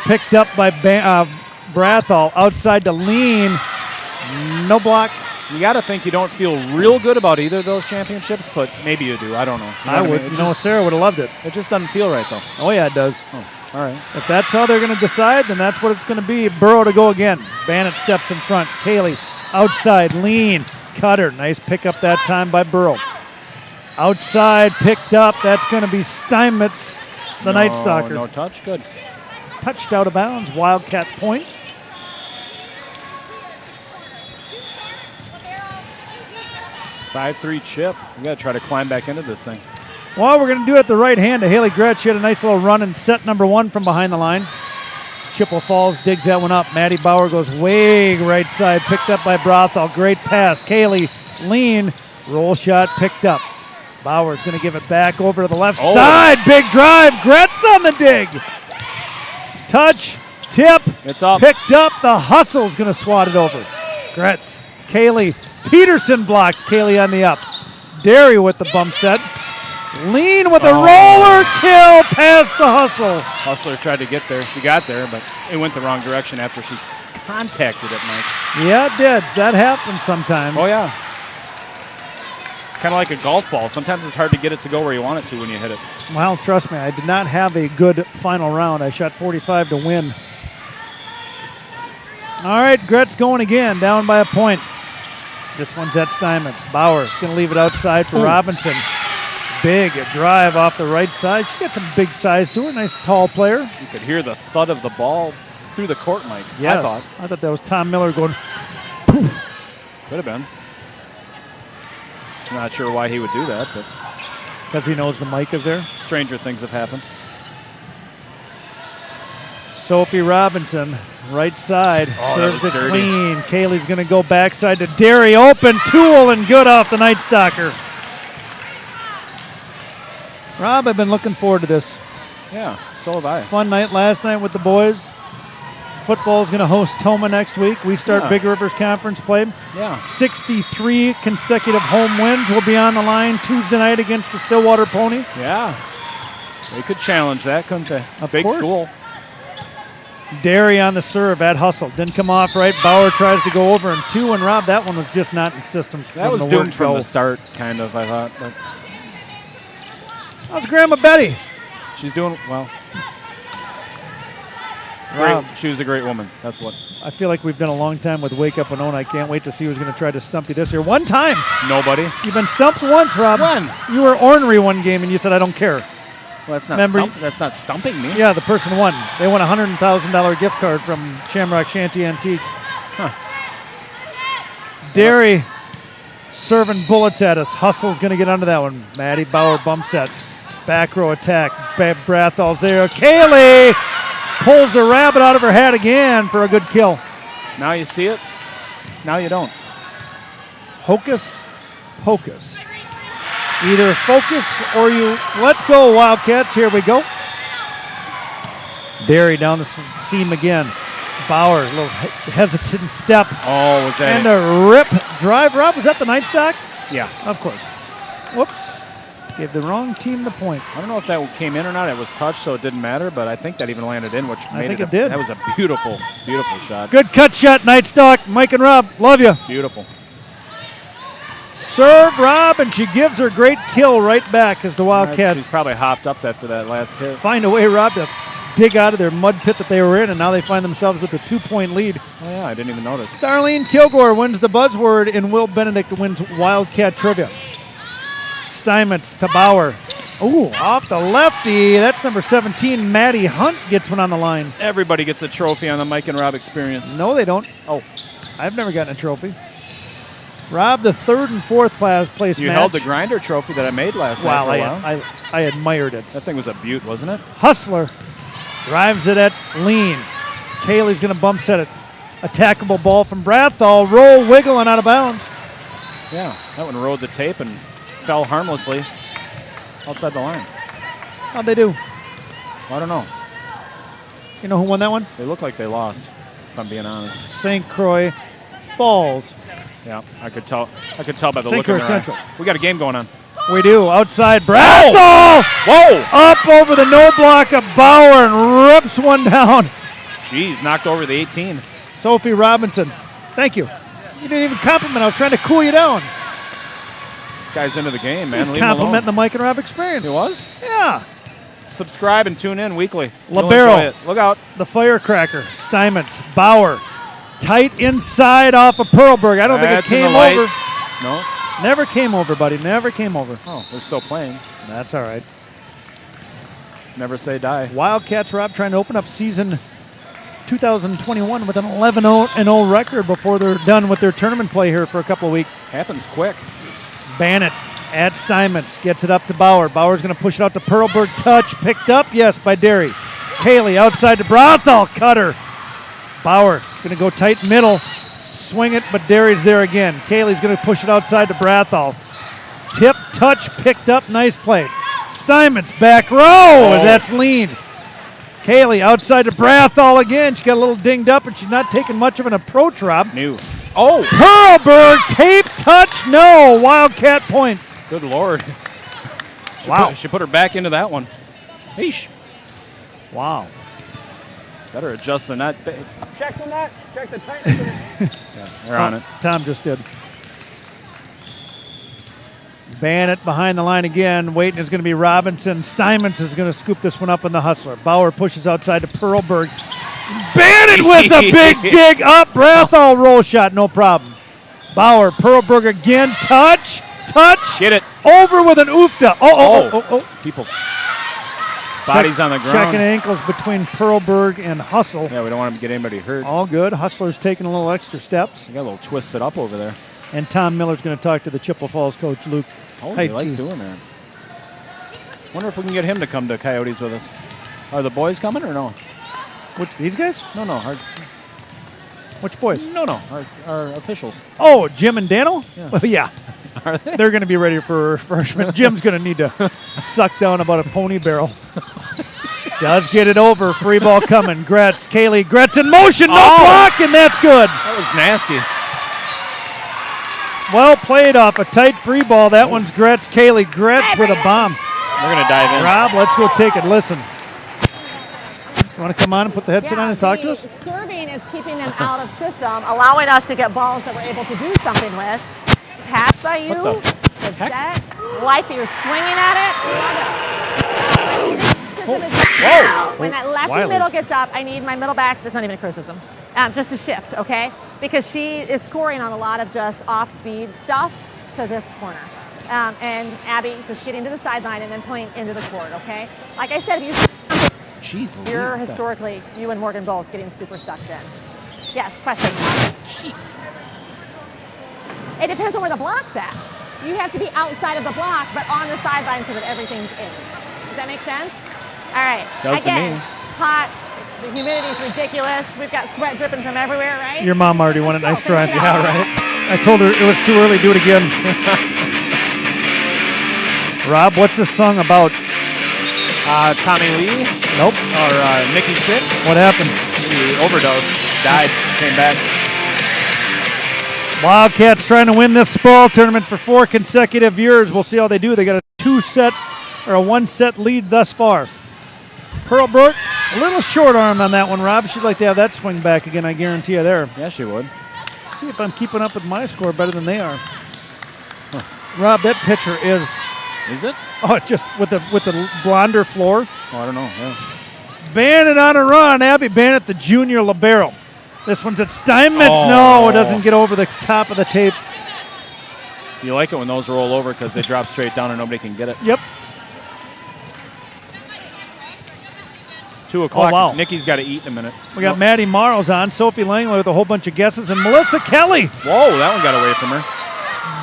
picked up by Brathall, outside to Lean, no block. You got to think you don't feel real good about either of those championships, but maybe you do. I don't know. You know I what would. mean? You know, Sarah would have loved it. It just doesn't feel right, though. Oh yeah, it does. Oh, all right. If that's how they're going to decide, then that's what it's going to be. Burrow to go again. Bannock steps in front. Cayley outside, Lean, cutter. Nice pickup that time by Burrow. Outside, picked up. That's going to be Steinmetz, the Night Stalker. No touch. Good. Touched out of bounds. Wildcat point. Five 5-3 chip. We got to try to climb back into this thing. Well, we're going to do it the right hand to Haley Gretsch. She had a nice little run in set number 1 from behind the line. Chippewa Falls digs that one up. Maddie Bauer goes way right side, picked up by Brothall. Great pass. Cayley, Lean, roll shot, picked up. Bauer's going to give it back over to the left side. Big drive. Gretz on the dig. Touch, tip, It's up. picked up. The hustle's going to swat it over. Gretz, Cayley, Peterson blocked. Cayley on the up. Derry with the bump set. Lean with a roller kill past the hustle. Hustler tried to get there. She got there, but it went the wrong direction after she contacted it, Mike. Yeah, it did. That happens sometimes. Oh, yeah. It's kind of like a golf ball. Sometimes it's hard to get it to go where you want it to when you hit it. Well, trust me, I did not have a good final round. I shot 45 to win. All right, Gretz going again, down by a point. This one's at Steinmetz. Bauer's going to leave it outside for Robinson. Big drive off the right side. She got some big size to her. Nice tall player. You could hear the thud of the ball through the court, Mike. Yes. I thought. that was Tom Miller going. Could have been. Not sure why he would do that, but Because he knows the mic is there. stranger things have happened. Sophie Robinson, right side, Oh, serves that it was dirty. clean. Cayley's going to go backside to Derry. Open, Tool, and good off the Night Stalker. Rob, I've been looking forward to this. Yeah, so have I. Fun night last night with the boys. Football is going to host Toma next week. We start Yeah. Big Rivers Conference play. Yeah. 63 consecutive home wins will be on the line Tuesday night against the Stillwater Pony. Yeah. They could challenge that, couldn't they? Of Big course. school. Derry on the serve at hustle. Didn't come off right. Bauer tries to go over and 2, and Rob, that one was just not in system. That was Letting the work doomed from go. the start, kind of, I thought. But How's Grandma Betty? she's doing well. Rob, Great. She was a great woman. That's what. I feel like we've done a long time with Wake Up and Own. I can't wait to see who's going to try to stump you this year. One time. Nobody. You've been stumped once, Rob. When? You were ornery one game, and you said, I don't care. Well, that's not Remember- that's not stumping me. Yeah, the person won. They won a $100,000 gift card from Shamrock Shanty Antiques. Derry serving bullets at us. Hustle's going to get under that one. Maddie Bauer bump set. Back row attack. Brathall's there. Cayley pulls the rabbit out of her hat again for a good kill. Now you see it. Now you don't. Hocus pocus. Either focus or you. Let's go, Wildcats. Here we go. Derry down the seam again. Bauer, a little hesitant step. Oh, was that And a rip drive. Rob, was that the night stock? Yeah. Of course. Whoops. Gave the wrong team the point. I don't know if that came in or not. It was touched, so it didn't matter, but I think that even landed in, which made think it did. That was a beautiful, beautiful shot. Good cut shot, night stock. Mike and Rob, love you. Beautiful. Serve Rob, and she gives her great kill right back as the Wildcats She's probably hopped up after that last hit. find a way, Rob, to dig out of their mud pit that they were in, and now they find themselves with a 2-point lead. Oh, yeah, I didn't even notice. Darlene Kilgore wins the buzzword, and Will Benedict wins Wildcat Trivia. Steinmetz to Bauer. Ooh, off the lefty. That's number 17, Maddie Hunt gets one on the line. Everybody gets a trophy on the Mike and Rob experience. No, they don't. Oh, I've never gotten a trophy. Rob, the third and fourth place You match. held the grinder trophy that I made last night Wow, for a while. I admired it. That thing was a beaut, wasn't it? Hustler drives it at lean. Kaylee's going to bump set it. Attackable ball from Brathall. Roll, wiggle, and out of bounds. Yeah, that one rode the tape and fell harmlessly outside the line. How'd they do? I don't know. You know who won that one? They look like they lost, if I'm being honest. St. Croix Falls. Yeah, I could tell by the St. look in Croix their Central. eye. We got a game going on. We do. Outside Brathall. Whoa! Up over the no block of Bauer and rips one down. Jeez, knocked over the 18. Sophie Robinson. Thank you. You didn't even compliment. I was trying to cool you down. Guy's into the game, man. He's Leave him alone. complimenting the Mike and Rob experience. He was? Yeah. Subscribe and tune in weekly. You'll Libero. enjoy it. Look out. The firecracker. Steinmetz. Bauer. Tight inside off of Perlberg. I don't think it That's in the came over. lights. No. Never came over, buddy. Never came over. Oh, they're still playing. That's all right. Never say die. Wildcats, Rob, trying to open up season 2021 with an 11-0 record before they're done with their tournament play here for a couple of weeks. Happens quick. Bannett at Steinmetz. Gets it up to Bauer. Bauer's going to push it out to Perlberg. Touch. Picked up, yes, by Derry. Kaylee outside to Brathall. Cutter. Bauer going to go tight middle. Swing it, but Derry's there again. Kaylee's going to push it outside to Brathall. Tip, touch, picked up. Nice play. Steinmetz back row. Oh. That's lean. Kaylee outside to Brathall again. She got a little dinged up, and she's not taking much of an approach, Rob. New. Oh! Perlberg, tape, touch, no. Wildcat point. Good Lord. Wow. She put her back into that one. Eesh. Wow. Better adjust the net. Check the net. Check the tightness. Yeah, they're on it. Tom just did. Bannett behind the line again. Waiting is going to be Robinson. Steinmetz is going to scoop this one up in the hustler. Bauer pushes outside to Perlberg. Bannett with a big dig up. Brathall roll shot, no problem. Bauer, Perlberg again. Touch. Get it. Over with an oofda. Oh. People. Bodies on the ground. Checking ankles between Perlberg and Hustle. Yeah, we don't want to get anybody hurt. All good. Hustler's taking a little extra steps. You got a little twisted up over there. And Tom Miller's going to talk to the Chippewa Falls coach, Luke. Oh, he likes doing that. Wonder if we can get him to come to Coyotes with us. Are the boys coming or no? Which, these guys? No. Which boys? No. Our officials. Oh, Jim and Daniel? Yeah. Well, yeah. Are they? They're going to be ready for refreshment. Jim's going to need to suck down about a pony barrel. Does get it over. Free ball coming. Gretz, Kaylee. Gretz in motion. No block, and that's good. That was nasty. Well played off a tight free ball. That one's Gretz. Kaylee. Gretz with a bomb. We're going to dive in. Rob, let's go take it. Listen. You want to come on and put the headset on and talk to us? Serving is keeping them out of system, allowing us to get balls that we're able to do something with. Pass by you. What the set. Like that you're swinging at it. Whoa. When that lefty Wiley. middle gets up, I need my middle backs. It's not even a criticism. Just a shift, okay? Because she is scoring on a lot of just off-speed stuff to this corner. And Abby just getting to the sideline and then playing into the court, okay? Like I said, if you Jeez, you're Louise. historically, you and Morgan both getting super sucked in. Yes, question. It depends on where the block's at. You have to be outside of the block, but on the sideline so that everything's in. Does that make sense? All right. Does to Again, me. it's hot. The humidity's ridiculous. We've got sweat dripping from everywhere, right? Your mom already won it. Nice Let's go. try. Finish it out. Yeah, right. I told her it was too early. Do it again. Rob, what's this song about? Tommy Lee Nope. or Nikki Sixx. What happened? He overdosed. Died. Came back. Wildcats trying to win this SPRAWL tournament for 4 consecutive years. We'll see how they do. They got a 1-set lead thus far. Pearlbrook, a little short arm on that one, Rob. She'd like to have that swing back again, I guarantee you there. Yeah, she would. See if I'm keeping up with my score better than they are. Rob, that pitcher is... Is it? Oh, just with the blonder floor. Oh, I don't know. Yeah. Bannon on a run. Abby Bannon, the junior libero. This one's at Steinmetz. Oh. No, it doesn't get over the top of the tape. You like it when those roll over because they drop straight down and nobody can get it. Yep. 2 o'clock. Oh, wow. Nikki's got to eat in a minute. We got Maddie Morrow's on, Sophie Langley with a whole bunch of guesses, and Melissa Kelly. Whoa, that one got away from her.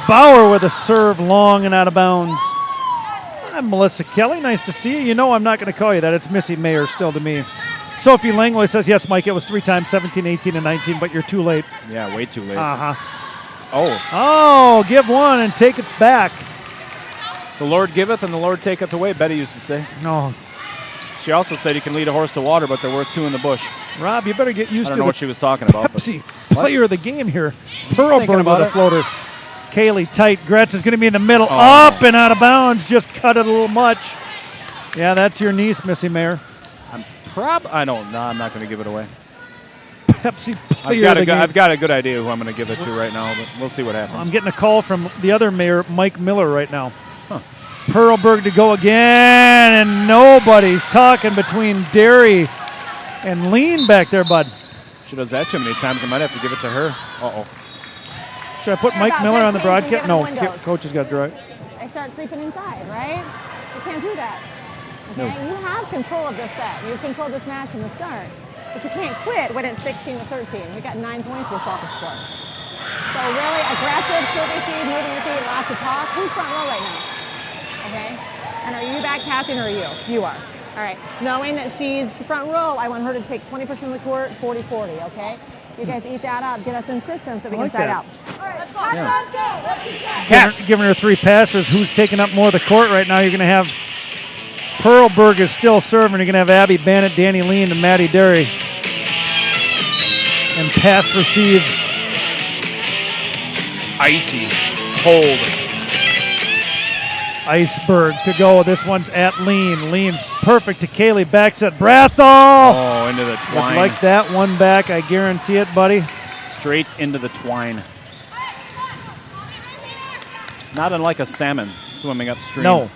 Bauer with a serve long and out of bounds. I'm Melissa Kelly. Nice to see you. You know I'm not going to call you that. It's Missy Mayer still to me. Sophie Langley says, yes, Mike, it was 3 times, 17, 18, and 19, but you're too late. Yeah, way too late. Uh-huh. Oh. Oh, give one and take it back. The Lord giveth and the Lord taketh away, Betty used to say. No. She also said you can lead a horse to water, but they're worth 2 in the bush. Rob, you better get used I to don't know the what she was talking about. But Pepsi player of the game here. Pearlbrook about with a it. floater. Kaylee tight. Gretz is going to be in the middle. Oh. Up and out of bounds. Just cut it a little much. Yeah, that's your niece, Missy Mayer. I don't know. I'm not going to give it away. Pepsi player of the game. I've got a good idea who I'm going to give it to right now, but we'll see what happens. I'm getting a call from the other mayor, Mike Miller, right now. Pearlbrook to go again, and nobody's talking between Derry and Lean back there, bud. She does that too many times. I might have to give it to her. Uh-oh. Should I put Mike Miller on the broadcast? No, coach has got to draw it. I start creeping inside, right? You can't do that. Okay? You have control of this set. You control this match from the start. But you can't quit when it's 16 to 13. We got 9 points, we'll stop the score. So really aggressive, serving speed, moving your feet, lots of talk. Who's front row right now? Okay? And are you back passing or are you? You are. All right. Knowing that she's front row, I want her to take 20% of the court, 40-40, okay? You guys eat that up. Get us in system so we can side out. All right, let's go. Yeah. Cats giving her 3 passes. Who's taking up more of the court right now? You're going to have Pearlbrook is still serving. You're going to have Abby Bannett, Danny Lean, and Maddie Derry. And pass receive. Icy. Cold. Iceberg to go. This one's at Lean. Lean's perfect to Kaylee. Backs at Brathall. Oh, into the twine. Would like that one back. I guarantee it, buddy. Straight into the twine. Not unlike a salmon swimming upstream. No.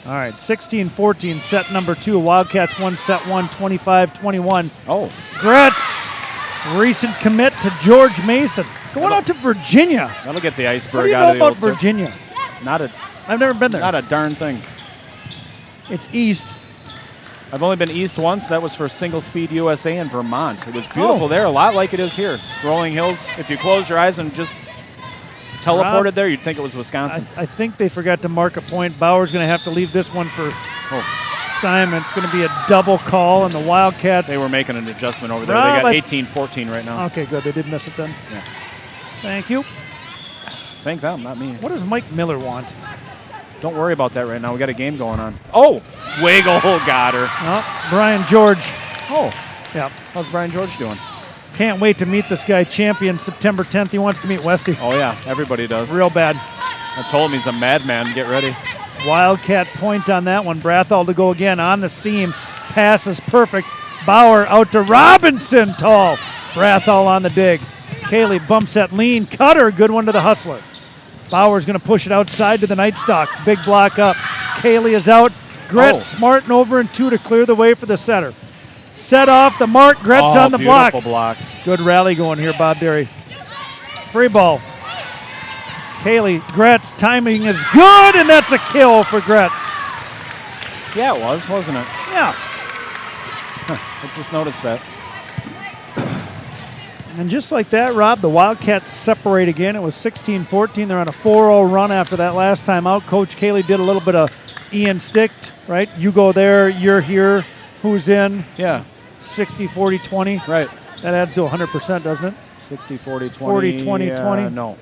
All right, 16-14, set number 2. Wildcats won set 1, 25-21. Oh. Gretz, recent commit to George Mason. Going out to Virginia. That'll get the What do iceberg you out know of the about old circle. Virginia? I've never been there. Not a darn thing. It's east. I've only been east once. That was for Single Speed USA in Vermont. It was beautiful there, a lot like it is here. Rolling hills. If you close your eyes and just teleported there, you'd think it was Wisconsin. I think they forgot to mark a point. Bauer's going to have to leave this one for Steinman. It's going to be a double call, and the Wildcats. They were making an adjustment over there. Rob, They got 18-14 right now. Okay, good. They did miss it then. Yeah. Thank you. Thank them, not me. What does Mike Miller want? Don't worry about that right now. We got a game going on. Oh, wiggle, got her. Oh, Brian George. Oh, Yeah. how's Brian George doing? Can't wait to meet this guy, champion, September 10th. He wants to meet Westy. Oh, yeah, everybody does. Real bad. I told him he's a madman. Get ready. Wildcat point on that one. Brathall to go again on the seam. Pass is perfect. Bauer out to Robinson. Tall. Brathall on the dig. Kaylee bumps that lean. Cutter. Good one to the hustler. Bauer's going to push it outside to the Night Stock. Big block up. Kaylee is out. Gretz smart and over and 2 to clear the way for the setter. Set off the mark. Gretz on the block. Beautiful block. Good rally going here, Bob Derry. Free ball. Kaylee, Gretz, timing is good, and that's a kill for Gretz. Yeah, it was, wasn't it? Yeah. I just noticed that. And just like that, Rob, the Wildcats separate again. It was 16-14. They're on a 4-0 run after that last time out. Coach Kaylee did a little bit of Ian Sticked, right? You go there, you're here, who's in? Yeah. 60-40-20. Right. That adds to 100%, doesn't it? 60-40-20. 40-20-20. No.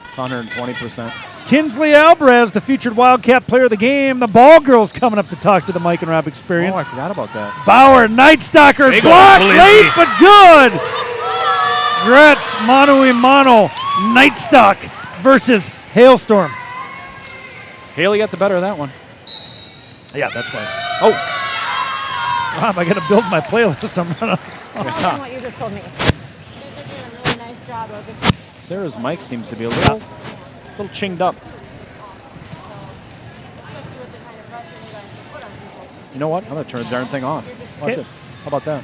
It's 120%. Kinsley Alvarez, the featured Wildcat player of the game. The ball girl's coming up to talk to the Mike and Rob experience. Oh, I forgot about that. Bauer, Night Stalker, Big blocked old late blizzy. but good. Gretz, mano a mano, Night Stalk versus Hailstorm. Haley got the better of that one. Yeah, that's why. Oh, Rob, I got to build my playlist. I'm running. Tell me what you just told me. You guys are doing a really nice job of it. Sarah's mic seems to be a little chinged up. You know what? I'm going to turn the darn thing off. Watch Okay. it. How about that?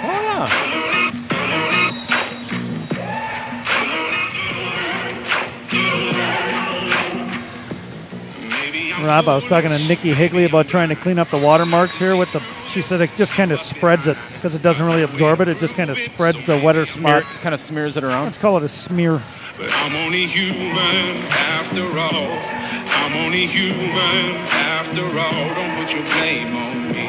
Oh, yeah. Rob, I was talking to Nikki Higley about trying to clean up the watermarks here with the. She said it just kind of spreads it because it doesn't really absorb it. It just kind of spreads the wetter spot. Kind of smears it around. Let's call it a smear. But I'm only human after all. I'm only human after all. Don't put your blame on me.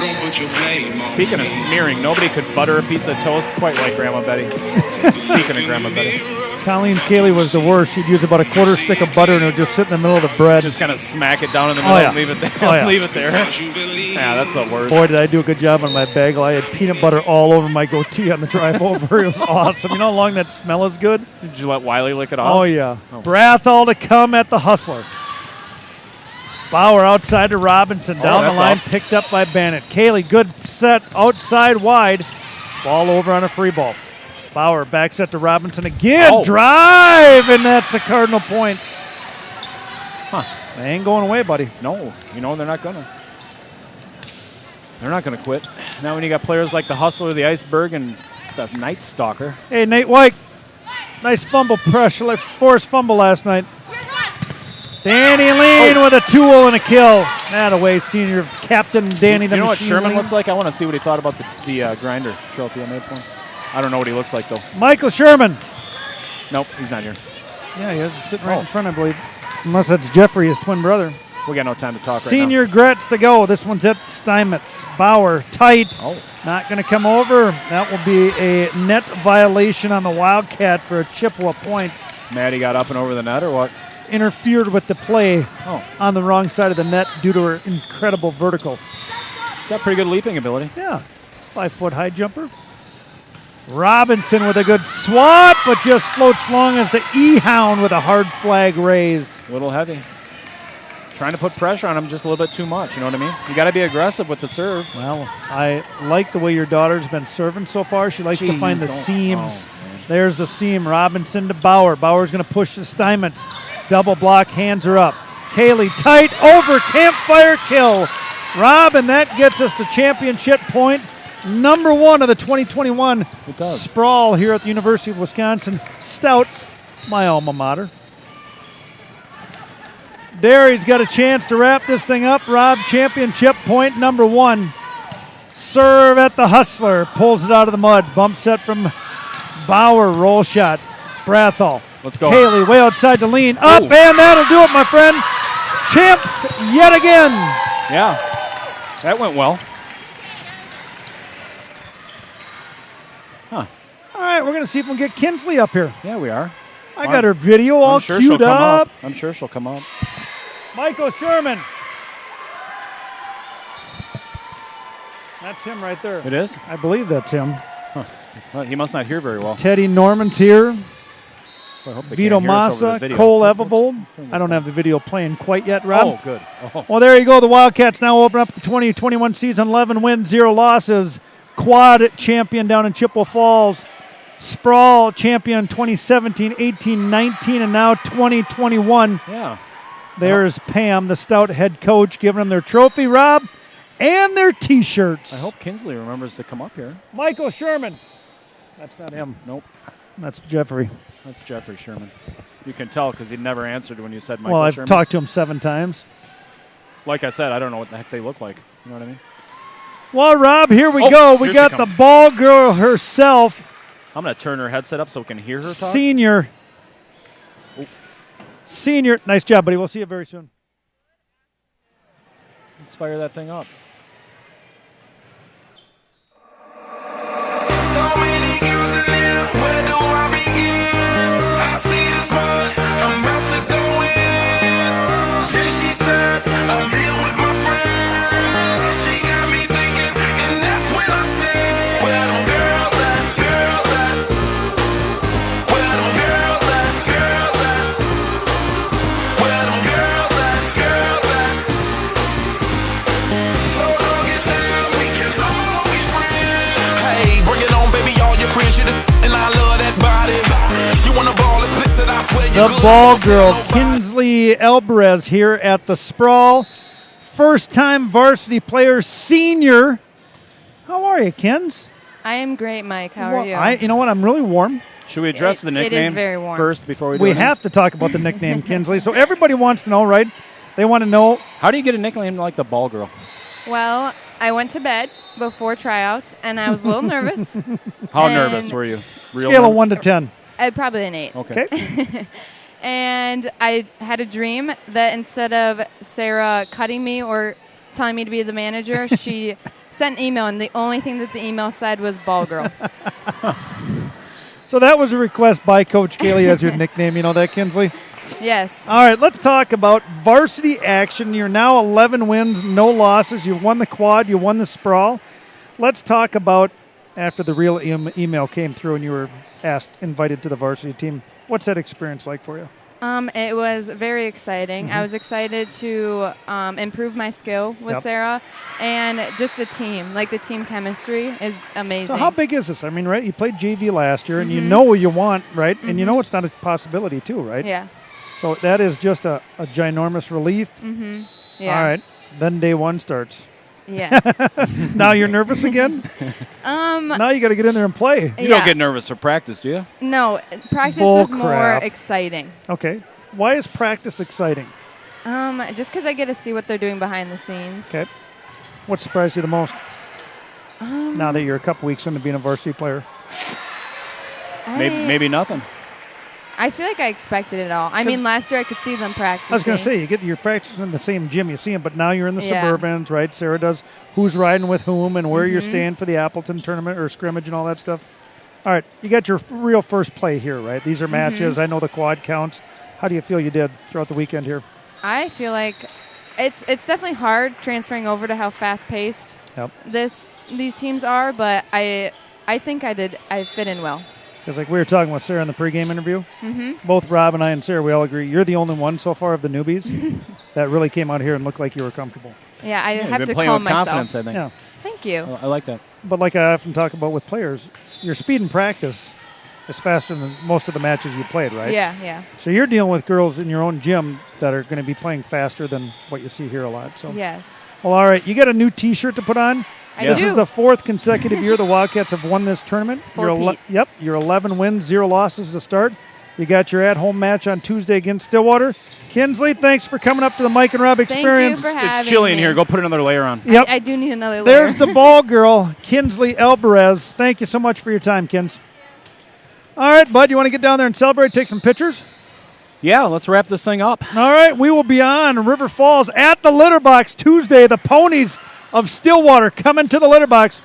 Don't put your blame on Speaking me. of smearing, nobody could butter a piece of toast quite like Grandma Betty. Speaking of Grandma Betty. Colleen Cayley was the worst. She'd use about a quarter stick of butter and it would just sit in the middle of the bread. Just kind of smack it down in the middle yeah. and leave it there. Oh, yeah. Leave it there. Yeah, that's the worst. Boy, did I do a good job on my bagel. I had peanut butter all over my goatee on the drive over. It was awesome. You know how long that smell is good? Did you let Wiley lick it off? Oh, yeah. Brathall to come at the hustler. Bauer outside to Robinson. Down the that's line, up. picked up by Bennett. Cayley, good set outside wide. Ball over on a free ball. Bauer back set to Robinson again. Oh. Drive, and that's a Cardinal point. Huh. They ain't going away, buddy. No, you know they're not gonna. They're not gonna quit. Now when you got players like the Hustler, the Iceberg, and the Night Stalker. Hey, Nate White. Nice fumble pressure, like forced fumble last night. Danny Lean with a 2-0 and a kill. That away, senior captain Danny the You know what Machine Sherman Lean. looks like? I want to see what he thought about the grinder trophy I made for him. I don't know what he looks like though. Michael Sherman. Nope, he's not here. Yeah, he is sitting right in front, I believe. Unless that's Jeffrey, his twin brother. We got no time to talk Senior Gretz to go. This one's at Steinmetz. Bauer, tight. right now. Not going to come over. That will be a net violation on the Wildcat for a Chippewa point. Oh, Maddie got up and over the net or what? Interfered with the play Oh, on the wrong side of the net due to her incredible vertical. she's got pretty good leaping ability. Yeah, 5-foot high jumper. Robinson with a good swat, but just floats long as the E-Hound with a hard flag raised. A little heavy. Trying to put pressure on him just a little bit too much. You know what I mean? You got to be aggressive with the serve. Well, I like the way your daughter's been serving so far. She likes to Jeez, find the don't- seams. oh, man. There's the seam. Robinson to Bauer. Bauer's going to push the Steinmetz. Double block, hands are up. Cayley tight over, campfire kill. Rob, and that gets us to championship point number 1 of the 2021 It does. SPRAWL here at the University of Wisconsin-Stout, my alma mater. Derry's got a chance to wrap this thing up. Rob, championship point number 1. Serve at the hustler. Pulls it out of the mud. Bump set from Bauer. Roll shot. Brathall. Let's go. Cayley way outside to lean. Up, Oh. and that'll do it, my friend. Champs yet again. Yeah, that went well. Huh. All right, we're going to see if we can get Kinsley up here. Yeah, we are. I got her video all I'm sure she'll queued come up. up. I'm sure she'll come up. Michael Sherman. That's him right there. It is? I believe that's him. Well, he must not hear very well. Teddy Norman's here. I hope they Vito can't hear us over the Massa, video. Cole Turn Evovold. this I don't down. have the video playing quite yet, Rob. Oh, good. Oh. Well, there you go. The Wildcats now open up the 2021 season. 11 wins, 0 losses. Quad champion down in Chippewa Falls. SPRAWL champion 2017, 18, 19, and now 2021. Yeah. There's Pam, the Stout head coach, giving them their trophy, Rob, and their T-shirts. I hope Kinsley remembers to come up here. Michael Sherman. That's not him. Nope. That's Jeffrey. That's Jeffrey Sherman. You can tell because he never answered when you said Michael Well, I've Sherman. talked to him 7 times. Like I said, I don't know what the heck they look like. You know what I mean? Well, Rob, here we Oh, go. We here she got the comes. ball girl herself, I'm going to turn her headset up so we can hear her talk. senior. Senior. Nice job, buddy. We'll see you very soon. Let's fire that thing up. So many girls in there, where do I begin? The ball girl, Kinsley Alvarez, here at the SPRAWL. First-time varsity player, senior. How are you, Kins? I am great, Mike. How are you? You know what? I'm really warm. Should we address the nickname it is very warm. first before we do We anything? have to talk about the nickname, Kinsley. So everybody wants to know, right? They want to know. How do you get a nickname like the ball girl? Well, I went to bed before tryouts, and I was a little nervous. How And nervous were you? Scale of 1 to 10. Probably an 8. Okay. And I had a dream that instead of Sarah cutting me or telling me to be the manager, she sent an email, and the only thing that the email said was ball girl. So that was a request by Coach Cayley as your nickname. You know that, Kinsley? Yes. All right, let's talk about varsity action. You're now 11 wins, no losses. You won the quad. You won the SPRAWL. Let's talk about after the real email came through and you were invited to the varsity team. What's that experience like for you? It was very exciting. I was excited to improve my skill with Sarah, and just the team. Like, the team chemistry is amazing. So how big is this? I mean, right, you played JV last year, and you know what you want, right? And you know it's not a possibility, too, right? Yeah. So that is just a ginormous relief. Yeah. All right. Then day one starts. Yes. Now you're nervous again? Now you got to get in there and play. You don't get nervous for practice, do you? No, practice Bull was more crap. exciting. Okay. Why is practice exciting? Just because I get to see what they're doing behind the scenes. Okay. What surprised you the most? Now that you're a couple weeks into being a varsity player. Maybe nothing. I feel like I expected it all. I mean, last year I could see them practicing. I was going to say, you're practicing in the same gym. You see them, but now you're in the Suburbans, right? Sarah does who's riding with whom and where you're staying for the Appleton tournament or scrimmage and all that stuff. All right, you got your real first play here, right? These are matches. I know the quad counts. How do you feel you did throughout the weekend here? I feel like it's definitely hard transferring over to how fast-paced these teams are, but I think I fit in well. Because like we were talking with Sarah in the pregame interview, both Rob and I and Sarah, we all agree you're the only one so far of the newbies that really came out here and looked like you were comfortable. Yeah, I have you've to been calm playing with myself. confidence, I think. Yeah. Thank you. I like that. But like I often talk about with players, your speed in practice is faster than most of the matches you played, right? Yeah. So you're dealing with girls in your own gym that are going to be playing faster than what you see here a lot. So Yes. Well, all right. You got a new T-shirt to put on. This do. is the 4th consecutive year the Wildcats have won this tournament. Four-peat. You're 11 wins, 0 losses to start. You got your at-home match on Tuesday against Stillwater. Kinsley, thanks for coming up to the Mike and Rob Experience. Thank you for having It's chilly in me. here. Go put another layer on. Yep. I do need another layer. There's the ball girl, Kinsley Alvarez. Thank you so much for your time, Kins. All right, bud, you want to get down there and celebrate, take some pictures? Yeah, let's wrap this thing up. All right, we will be on River Falls at the Litter Box Tuesday. The Ponies of Stillwater coming to the Litter Box.